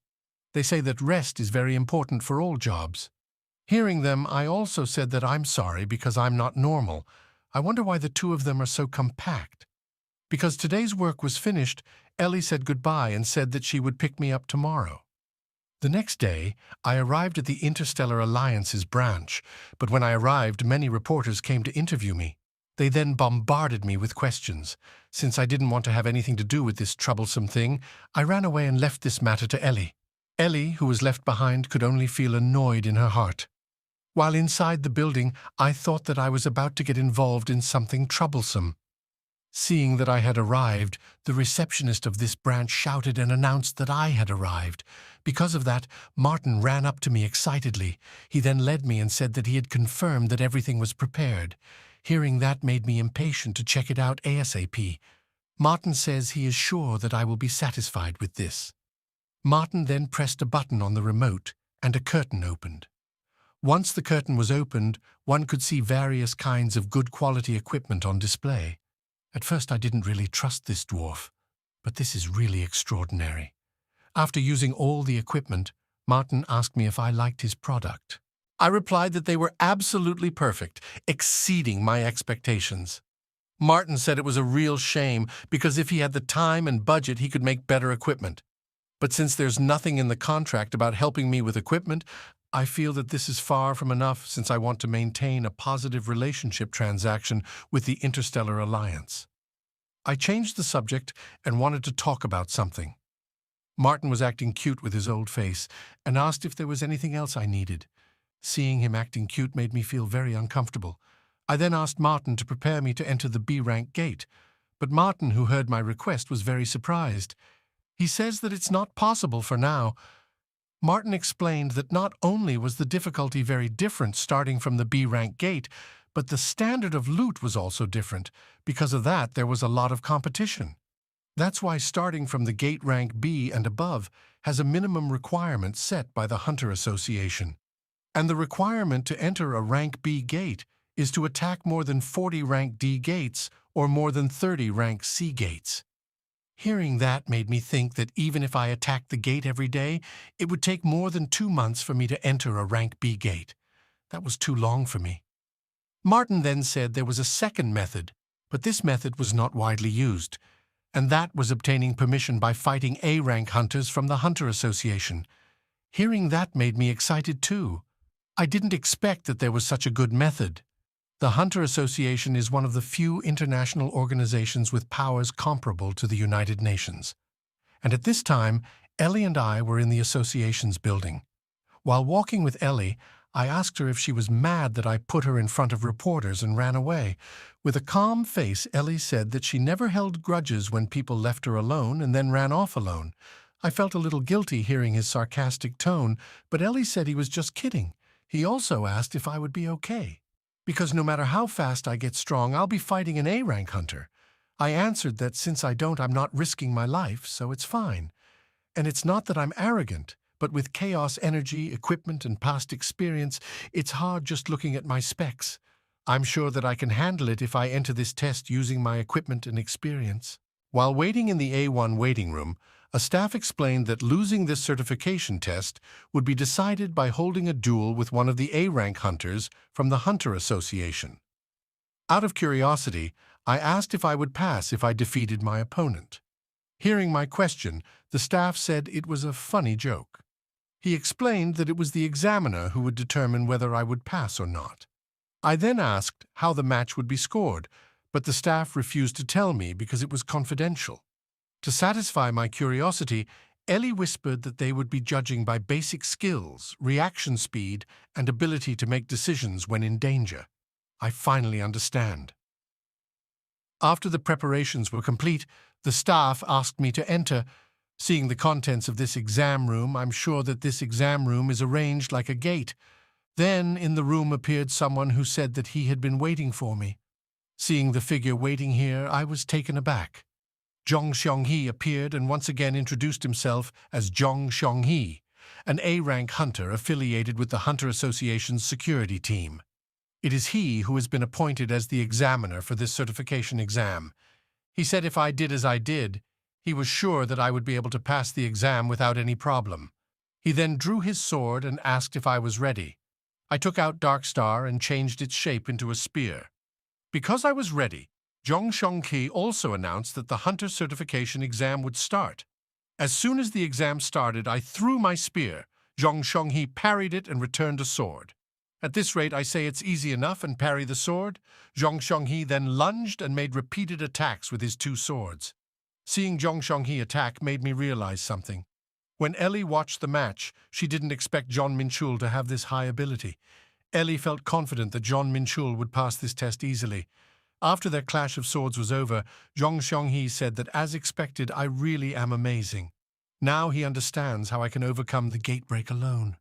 They say that rest is very important for all jobs. Hearing them, I also said that I'm sorry because I'm not normal. I wonder why the two of them are so compact. Because today's work was finished, Ellie said goodbye and said that she would pick me up tomorrow. The next day, I arrived at the Interstellar Alliance's branch, but when I arrived, many reporters came to interview me. They then bombarded me with questions. Since I didn't want to have anything to do with this troublesome thing, I ran away and left this matter to Ellie. Ellie, who was left behind, could only feel annoyed in her heart. While inside the building, I thought that I was about to get involved in something troublesome. Seeing that I had arrived, the receptionist of this branch shouted and announced that I had arrived. Because of that, Martin ran up to me excitedly. He then led me and said that he had confirmed that everything was prepared. Hearing that made me impatient to check it out ASAP. Martin says he is sure that I will be satisfied with this. Martin then pressed a button on the remote, and a curtain opened. Once the curtain was opened, one could see various kinds of good quality equipment on display. At first I didn't really trust this dwarf, but this is really extraordinary. After using all the equipment, Martin asked me if I liked his product. I replied that they were absolutely perfect, exceeding my expectations. Martin said it was a real shame because if he had the time and budget, he could make better equipment. But since there's nothing in the contract about helping me with equipment, I feel that this is far from enough since I want to maintain a positive relationship transaction with the Interstellar Alliance. I changed the subject and wanted to talk about something. Martin was acting cute with his old face and asked if there was anything else I needed. Seeing him acting cute made me feel very uncomfortable. I then asked Martin to prepare me to enter the B-rank gate, but Martin, who heard my request, was very surprised. He says that it's not possible for now. Martin explained that not only was the difficulty very different starting from the B-rank gate, but the standard of loot was also different. Because of that, there was a lot of competition. That's why starting from the gate rank B and above has a minimum requirement set by the Hunter Association. And the requirement to enter a rank B gate is to attack more than 40 rank D gates or more than 30 rank C gates. Hearing that made me think that even if I attacked the gate every day, it would take more than 2 months for me to enter a rank B gate. That was too long for me. Martin then said there was a second method, but this method was not widely used. and that was obtaining permission by fighting A-rank hunters from the Hunter Association. Hearing that made me excited too. I didn't expect that there was such a good method. The Hunter Association is one of the few international organizations with powers comparable to the United Nations. And at this time, Ellie and I were in the association's building. While walking with Ellie, I asked her if she was mad that I put her in front of reporters and ran away. With a calm face, Ellie said that she never held grudges when people left her alone and then ran off alone. I felt a little guilty hearing his sarcastic tone, but Ellie said he was just kidding. He also asked if I would be okay. Because no matter how fast I get strong, I'll be fighting an A-rank hunter. I answered that since I don't, I'm not risking my life, so it's fine. And it's not that I'm arrogant, but with chaos energy, equipment, and past experience, it's hard just looking at my specs. I'm sure that I can handle it if I enter this test using my equipment and experience. While waiting in the A1 waiting room, a staff explained that losing this certification test would be decided by holding a duel with one of the A-rank hunters from the Hunter Association. Out of curiosity, I asked if I would pass if I defeated my opponent. Hearing my question, the staff said it was a funny joke. He explained that it was the examiner who would determine whether I would pass or not. I then asked how the match would be scored, but the staff refused to tell me because it was confidential. To satisfy my curiosity, Ellie whispered that they would be judging by basic skills, reaction speed, and ability to make decisions when in danger. I finally understand. After the preparations were complete, the staff asked me to enter. Seeing the contents of this exam room, I'm sure that this exam room is arranged like a gate. Then in the room appeared someone who said that he had been waiting for me. Seeing the figure waiting here, I was taken aback. Zhong Xionghe appeared and once again introduced himself as Zhong Xionghe, an A-rank hunter affiliated with the Hunter Association's security team. It is he who has been appointed as the examiner for this certification exam. He said if I did as I did, he was sure that I would be able to pass the exam without any problem. He then drew his sword and asked if I was ready. I took out Darkstar and changed its shape into a spear. Because I was ready, Zhong Xionghe also announced that the Hunter certification exam would start. As soon as the exam started, I threw my spear. Zhong Xionghe parried it and returned a sword. At this rate, I say it's easy enough and parry the sword. Zhong Xionghe then lunged and made repeated attacks with his two swords. Seeing Zhong Xionghe attack made me realize something. When Ellie watched the match, she didn't expect John Minchul to have this high ability. Ellie felt confident that John Minchul would pass this test easily. After their clash of swords was over, Zhong Xionghe said that as expected, I really am amazing. Now he understands how I can overcome the gatebreak alone.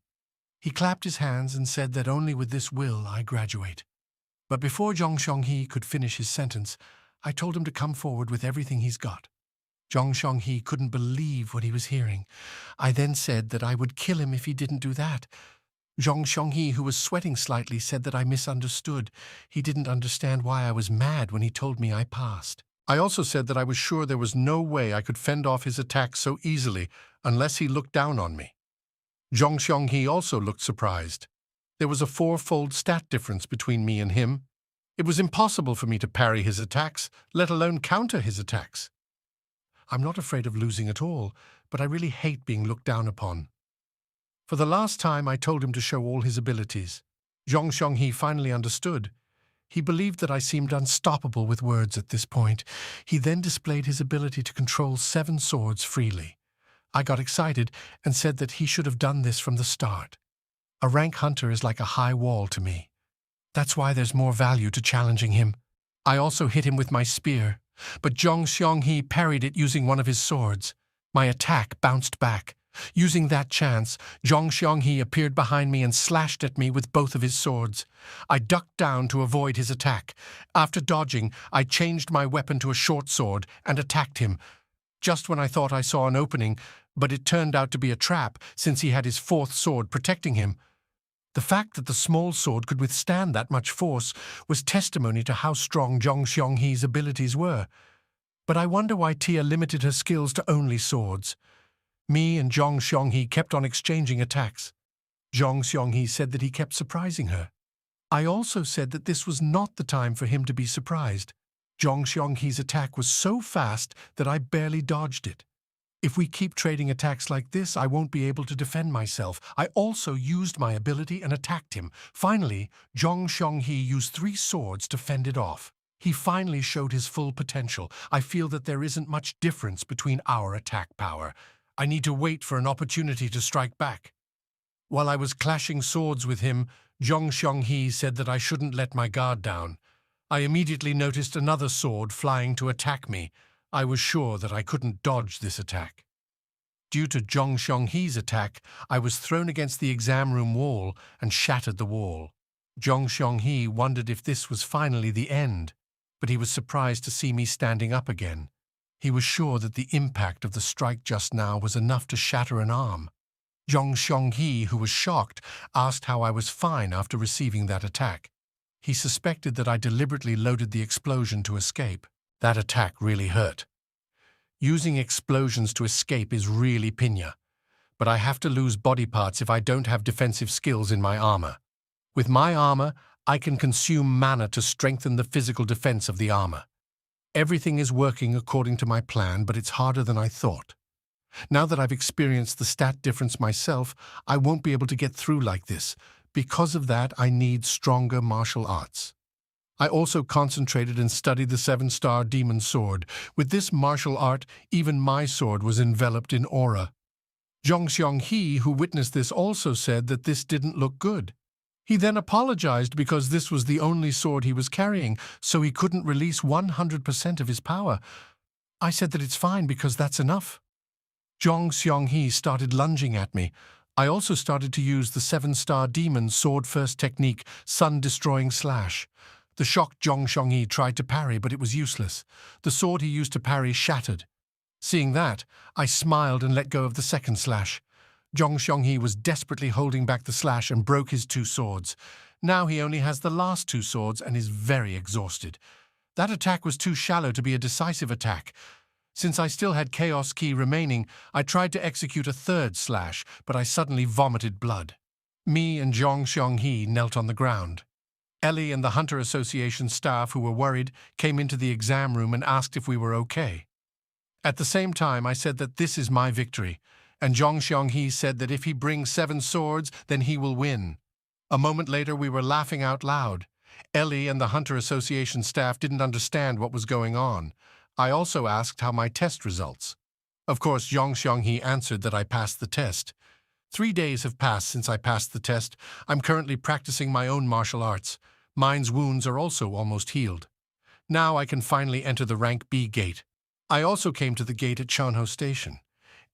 He clapped his hands and said that only with this will I graduate. But before Zhong Xionghe could finish his sentence, I told him to come forward with everything he's got. Zhong Xionghe couldn't believe what he was hearing. I then said that I would kill him if he didn't do that. Zhong Xionghe, who was sweating slightly, said that I misunderstood. He didn't understand why I was mad when he told me I passed. I also said that I was sure there was no way I could fend off his attacks so easily unless he looked down on me. Zhong Xionghe also looked surprised. There was a 4-fold stat difference between me and him. It was impossible for me to parry his attacks, let alone counter his attacks. I'm not afraid of losing at all, but I really hate being looked down upon. For the last time, I told him to show all his abilities. Zhong Xionghe finally understood. He believed that I seemed unstoppable with words at this point. He then displayed his ability to control 7 swords freely. I got excited and said that he should have done this from the start. A rank hunter is like a high wall to me. That's why there's more value to challenging him. I also hit him with my spear, but Zhong Xionghe parried it using one of his swords. My attack bounced back. Using that chance, Zhong Xionghe appeared behind me and slashed at me with both of his swords. I ducked down to avoid his attack. After dodging, I changed my weapon to a short sword and attacked him. Just when I thought I saw an opening, but it turned out to be a trap since he had his 4th sword protecting him. The fact that the small sword could withstand that much force was testimony to how strong Zhong Xionghe's abilities were. But I wonder why Tia limited her skills to only swords. Me and Zhong Xionghe kept on exchanging attacks. Zhong Xionghe said that he kept surprising her. I also said that this was not the time for him to be surprised. Zhong Xionghe's attack was so fast that I barely dodged it. If we keep trading attacks like this, I won't be able to defend myself. I also used my ability and attacked him. Finally, Zhong Xionghe used 3 swords to fend it off. He finally showed his full potential. I feel that there isn't much difference between our attack power. I need to wait for an opportunity to strike back. While I was clashing swords with him, Zhong Xionghe said that I shouldn't let my guard down. I immediately noticed another sword flying to attack me. I was sure that I couldn't dodge this attack. Due to Zhong Xionghe's attack, I was thrown against the exam room wall and shattered the wall. Zhong Xionghe wondered if this was finally the end, but he was surprised to see me standing up again. He was sure that the impact of the strike just now was enough to shatter an arm. Zhong Xionghe, who was shocked, asked how I was fine after receiving that attack. He suspected that I deliberately loaded the explosion to escape. That attack really hurt. Using explosions to escape is really pinya, but I have to lose body parts if I don't have defensive skills in my armor. With my armor, I can consume mana to strengthen the physical defense of the armor. Everything is working according to my plan, but it's harder than I thought. Now that I've experienced the stat difference myself, I won't be able to get through like this. Because of that, I need stronger martial arts. I also concentrated and studied the 7-star demon sword. With this martial art, even my sword was enveloped in aura. Zhong Xionghe, who witnessed this, also said that this didn't look good. He then apologized because this was the only sword he was carrying, so he couldn't release 100% of his power. I said that it's fine because that's enough. Zhong Xionghe started lunging at me. I also started to use the 7-star demon sword-first technique, sun-destroying slash. The shocked Zhong Xionghe tried to parry, but it was useless. The sword he used to parry shattered. Seeing that, I smiled and let go of the second slash. Zhong Xionghe was desperately holding back the slash and broke his 2 swords. Now he only has the last 2 swords and is very exhausted. That attack was too shallow to be a decisive attack. Since I still had Chaos Ki remaining, I tried to execute a 3rd slash, but I suddenly vomited blood. Me and Zhong Xionghe knelt on the ground. Ellie and the Hunter Association staff, who were worried, came into the exam room and asked if we were okay. At the same time, I said that this is my victory, and Zhong Xionghe said that if he brings 7 swords, then he will win. A moment later, we were laughing out loud. Ellie and the Hunter Association staff didn't understand what was going on. I also asked how my test results. Of course, Zhong Xionghe answered that I passed the test. 3 days have passed since I passed the test. I'm currently practicing my own martial arts. Mine's wounds are also almost healed. Now I can finally enter the rank B gate. I also came to the gate at Chanho Station.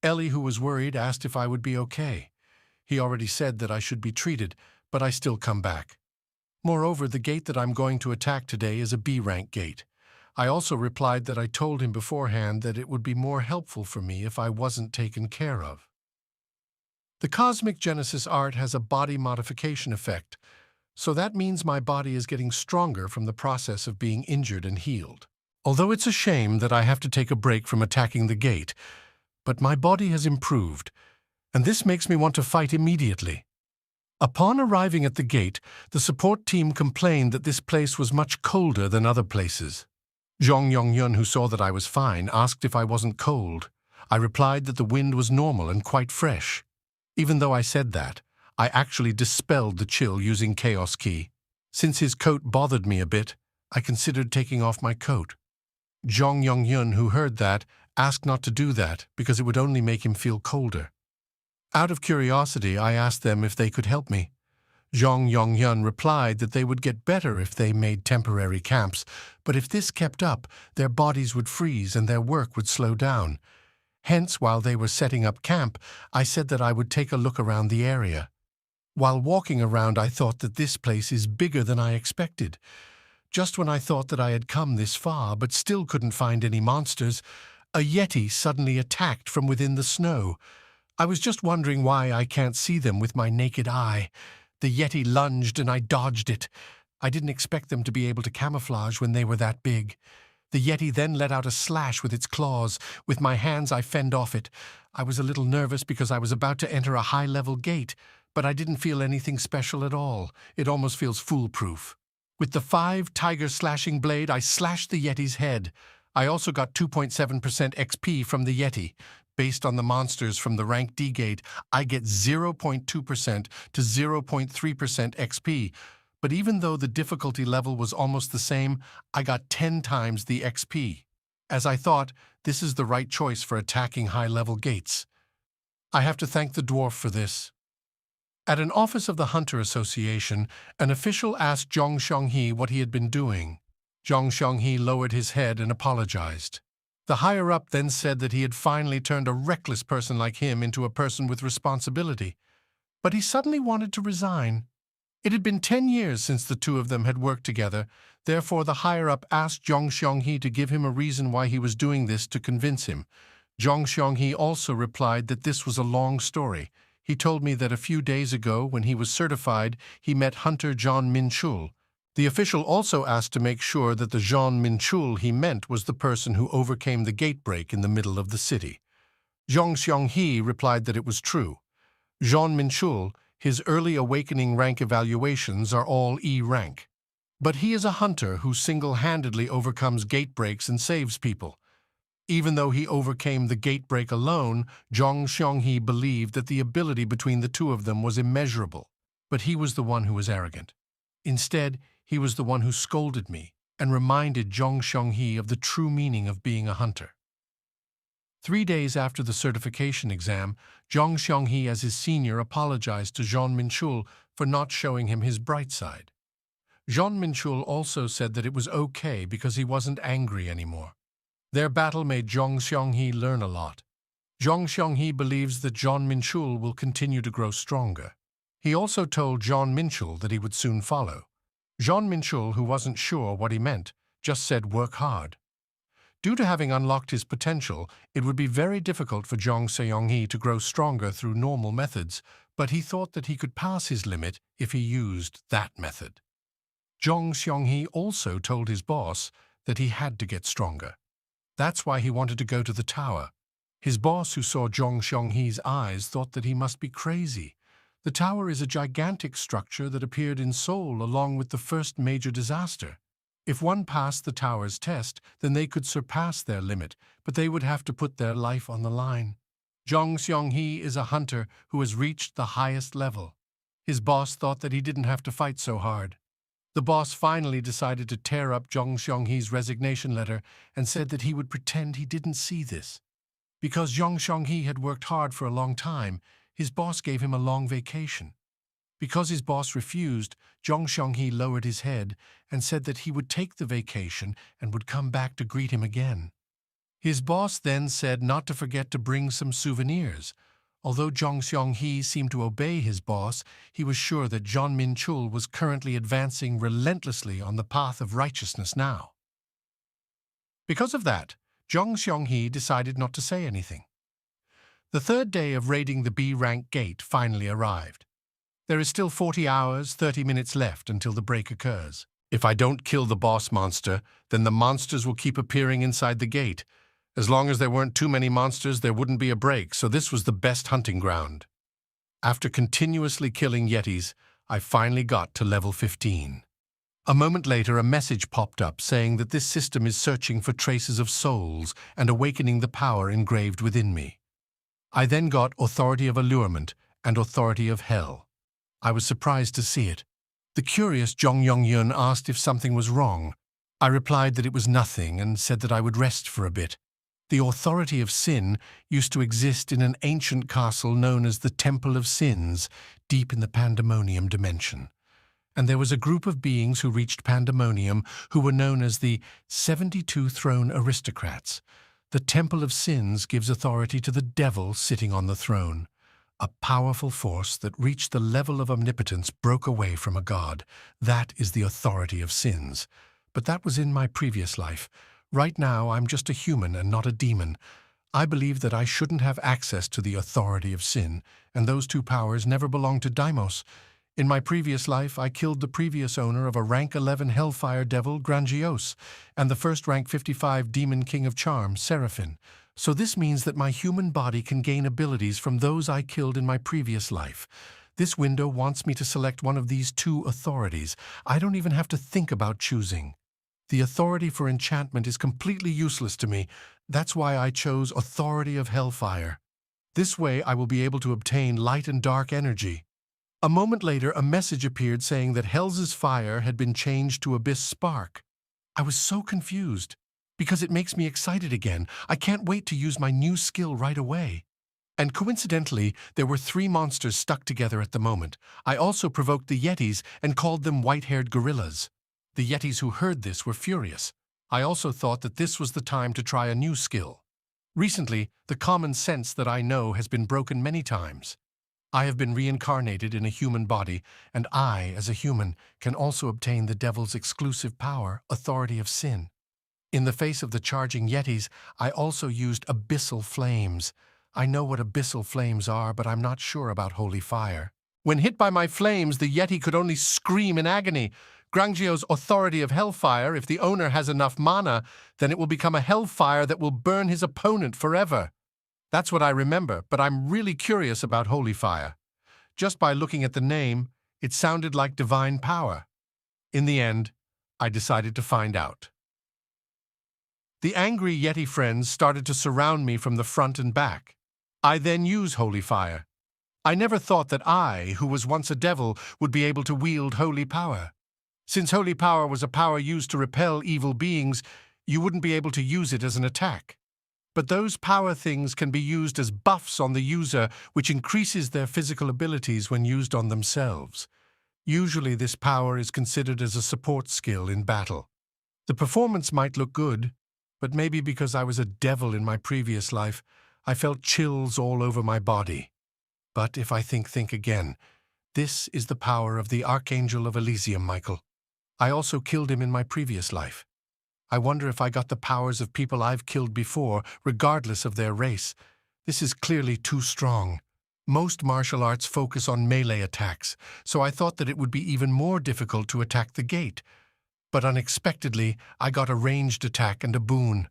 Ellie, who was worried, asked if I would be okay. He already said that I should be treated, but I still come back. Moreover, the gate that I'm going to attack today is a B rank gate. I also replied that I told him beforehand that it would be more helpful for me if I wasn't taken care of. The Cosmic Genesis art has a body modification effect, so that means my body is getting stronger from the process of being injured and healed. Although it's a shame that I have to take a break from attacking the gate, but my body has improved, and this makes me want to fight immediately. Upon arriving at the gate, the support team complained that this place was much colder than other places. Zhong Yongyun, who saw that I was fine, asked if I wasn't cold. I replied that the wind was normal and quite fresh. Even though I said that, I actually dispelled the chill using Chaos Ki. Since his coat bothered me a bit, I considered taking off my coat. Zhong Yongyun, who heard that, asked not to do that because it would only make him feel colder. Out of curiosity, I asked them if they could help me. Zhong Yongyun replied that they would get better if they made temporary camps, but if this kept up, their bodies would freeze and their work would slow down. Hence, while they were setting up camp, I said that I would take a look around the area. While walking around, I thought that this place is bigger than I expected. Just when I thought that I had come this far but still couldn't find any monsters, a yeti suddenly attacked from within the snow. I was just wondering why I can't see them with my naked eye. The yeti lunged and I dodged it. I didn't expect them to be able to camouflage when they were that big. The yeti then let out a slash with its claws. With my hands, I fend off it. I was a little nervous because I was about to enter a high-level gate, but I didn't feel anything special at all. It almost feels foolproof. With the 5 tiger slashing blade, I slashed the Yeti's head. I also got 2.7% XP from the Yeti. Based on the monsters from the rank D gate, I get 0.2% to 0.3% XP. But even though the difficulty level was almost the same, I got 10 times the XP. As I thought, this is the right choice for attacking high-level gates. I have to thank the dwarf for this. At an office of the Hunter Association, an official asked Zhong Xionghe what he had been doing. Zhong Xionghe lowered his head and apologized. The higher-up then said that he had finally turned a reckless person like him into a person with responsibility. But he suddenly wanted to resign. It had been 10 years since the two of them had worked together. Therefore, the higher-up asked Zhong Xionghe to give him a reason why he was doing this to convince him. Zhong Xionghe also replied that this was a long story. He told me that a few days ago, when he was certified, he met Hunter John Minchul. The official also asked to make sure that the John Minchul he meant was the person who overcame the gate break in the middle of the city. Zhong Xionghe replied that it was true. John Minchul, his early awakening rank evaluations are all E rank. But he is a hunter who single-handedly overcomes gate breaks and saves people. Even though he overcame the gate break alone, Zhong Xionghe believed that the ability between the two of them was immeasurable. But he was the one who was arrogant. Instead, he was the one who scolded me and reminded Zhong Xionghe of the true meaning of being a hunter. 3 days after the certification exam, Zhong Xionghe as his senior apologized to Jean Minchul for not showing him his bright side. Jean Minchul also said that it was okay because he wasn't angry anymore. Their battle made Zhong Xionghe learn a lot. Zhong Xionghe believes that Jean Minchul will continue to grow stronger. He also told Jean Minchul that he would soon follow. Jean Minchul, who wasn't sure what he meant, just said work hard. Due to having unlocked his potential, it would be very difficult for Zhong Xionghe to grow stronger through normal methods, but he thought that he could pass his limit if he used that method. Zhong Xionghe also told his boss that he had to get stronger. That's why he wanted to go to the tower. His boss, who saw Zhong Xionghe's eyes, thought that he must be crazy. The tower is a gigantic structure that appeared in Seoul along with the first major disaster. If one passed the tower's test, then they could surpass their limit, but they would have to put their life on the line. Zhong Xionghe is a hunter who has reached the highest level. His boss thought that he didn't have to fight so hard. The boss finally decided to tear up Zhong Xionghe's resignation letter and said that he would pretend he didn't see this. Because Zhong Xionghe had worked hard for a long time, his boss gave him a long vacation. Because his boss refused, Zhong Xionghe lowered his head and said that he would take the vacation and would come back to greet him again. His boss then said not to forget to bring some souvenirs. Although Zhong Xionghe seemed to obey his boss, he was sure that Jean Minchul was currently advancing relentlessly on the path of righteousness now. Because of that, Zhong Xionghe decided not to say anything. The third day of raiding the B-rank gate finally arrived. There is still 40 hours, 30 minutes left until the break occurs. If I don't kill the boss monster, then the monsters will keep appearing inside the gate. As long as there weren't too many monsters, there wouldn't be a break, so this was the best hunting ground. After continuously killing Yetis, I finally got to level 15. A moment later, a message popped up saying that this system is searching for traces of souls and awakening the power engraved within me. I then got Authority of Allurement and Authority of Hell. I was surprised to see it. The curious Zhong Yongyun asked if something was wrong. I replied that it was nothing and said that I would rest for a bit. The Authority of Sin used to exist in an ancient castle known as the Temple of Sins, deep in the Pandemonium dimension. And there was a group of beings who reached Pandemonium who were known as the 72 Throne Aristocrats. The Temple of Sins gives authority to the devil sitting on the throne. A powerful force that reached the level of omnipotence broke away from a god. That is the Authority of Sins. But that was in my previous life. Right now, I'm just a human and not a demon. I believe that I shouldn't have access to the Authority of Sin, and those two powers never belonged to Deimos. In my previous life, I killed the previous owner of a rank 11 Hellfire Devil, Grandiose, and the first rank 55 Demon King of Charm, Seraphim. So this means that my human body can gain abilities from those I killed in my previous life. This window wants me to select one of these two authorities. I don't even have to think about choosing. The authority for enchantment is completely useless to me. That's why I chose Authority of Hellfire. This way I will be able to obtain light and dark energy. A moment later, a message appeared saying that Hell's fire had been changed to Abyss Spark. I was so confused, because it makes me excited again. I can't wait to use my new skill right away. And coincidentally, there were 3 monsters stuck together at the moment. I also provoked the Yetis and called them white-haired gorillas. The Yetis who heard this were furious. I also thought that this was the time to try a new skill. Recently, the common sense that I know has been broken many times. I have been reincarnated in a human body, and I, as a human, can also obtain the devil's exclusive power, Authority of Sin. In the face of the charging Yetis, I also used abyssal flames. I know what abyssal flames are, but I'm not sure about holy fire. When hit by my flames, the Yeti could only scream in agony. Grangio's Authority of Hellfire, if the owner has enough mana, then it will become a hellfire that will burn his opponent forever. That's what I remember, but I'm really curious about holy fire. Just by looking at the name, it sounded like divine power. In the end, I decided to find out. The angry Yeti friends started to surround me from the front and back. I then used holy fire. I never thought that I, who was once a devil, would be able to wield holy power. Since holy power was a power used to repel evil beings, you wouldn't be able to use it as an attack. But those power things can be used as buffs on the user, which increases their physical abilities when used on themselves. Usually this power is considered as a support skill in battle. The performance might look good, but maybe because I was a devil in my previous life, I felt chills all over my body. But if I think again, this is the power of the Archangel of Elysium, Michael. I also killed him in my previous life. I wonder if I got the powers of people I've killed before, regardless of their race. This is clearly too strong. Most martial arts focus on melee attacks, so I thought that it would be even more difficult to attack the gate. But unexpectedly, I got a ranged attack and a boon.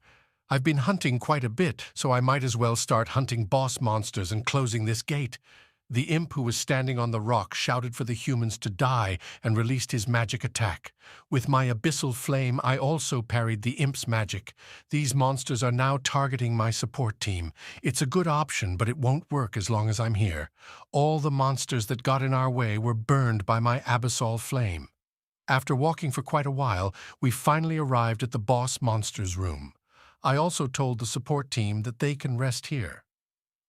I've been hunting quite a bit, so I might as well start hunting boss monsters and closing this gate. The imp who was standing on the rock shouted for the humans to die and released his magic attack. With my abyssal flame, I also parried the imp's magic. These monsters are now targeting my support team. It's a good option, but it won't work as long as I'm here. All the monsters that got in our way were burned by my abyssal flame. After walking for quite a while, we finally arrived at the boss monster's room. I also told the support team that they can rest here.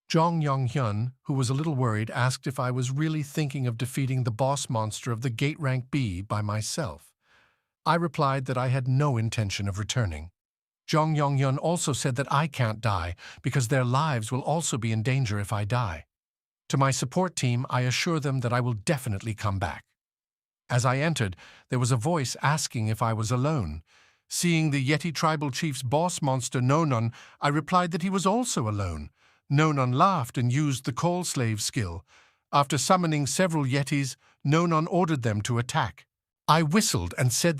Jong Yong-hyun, who was a little worried, asked if I was really thinking of defeating the boss monster of the Gate Rank B by myself. I replied that I had no intention of returning. Jong Yong-hyun also said that I can't die because their lives will also be in danger if I die. To my support team, I assure them that I will definitely come back. As I entered, there was a voice asking if I was alone. Seeing the Yeti tribal chief's boss monster Nonon, I replied that he was also alone. Nonon laughed and used the call slave skill. After summoning several Yetis, Nonon ordered them to attack. I whistled and said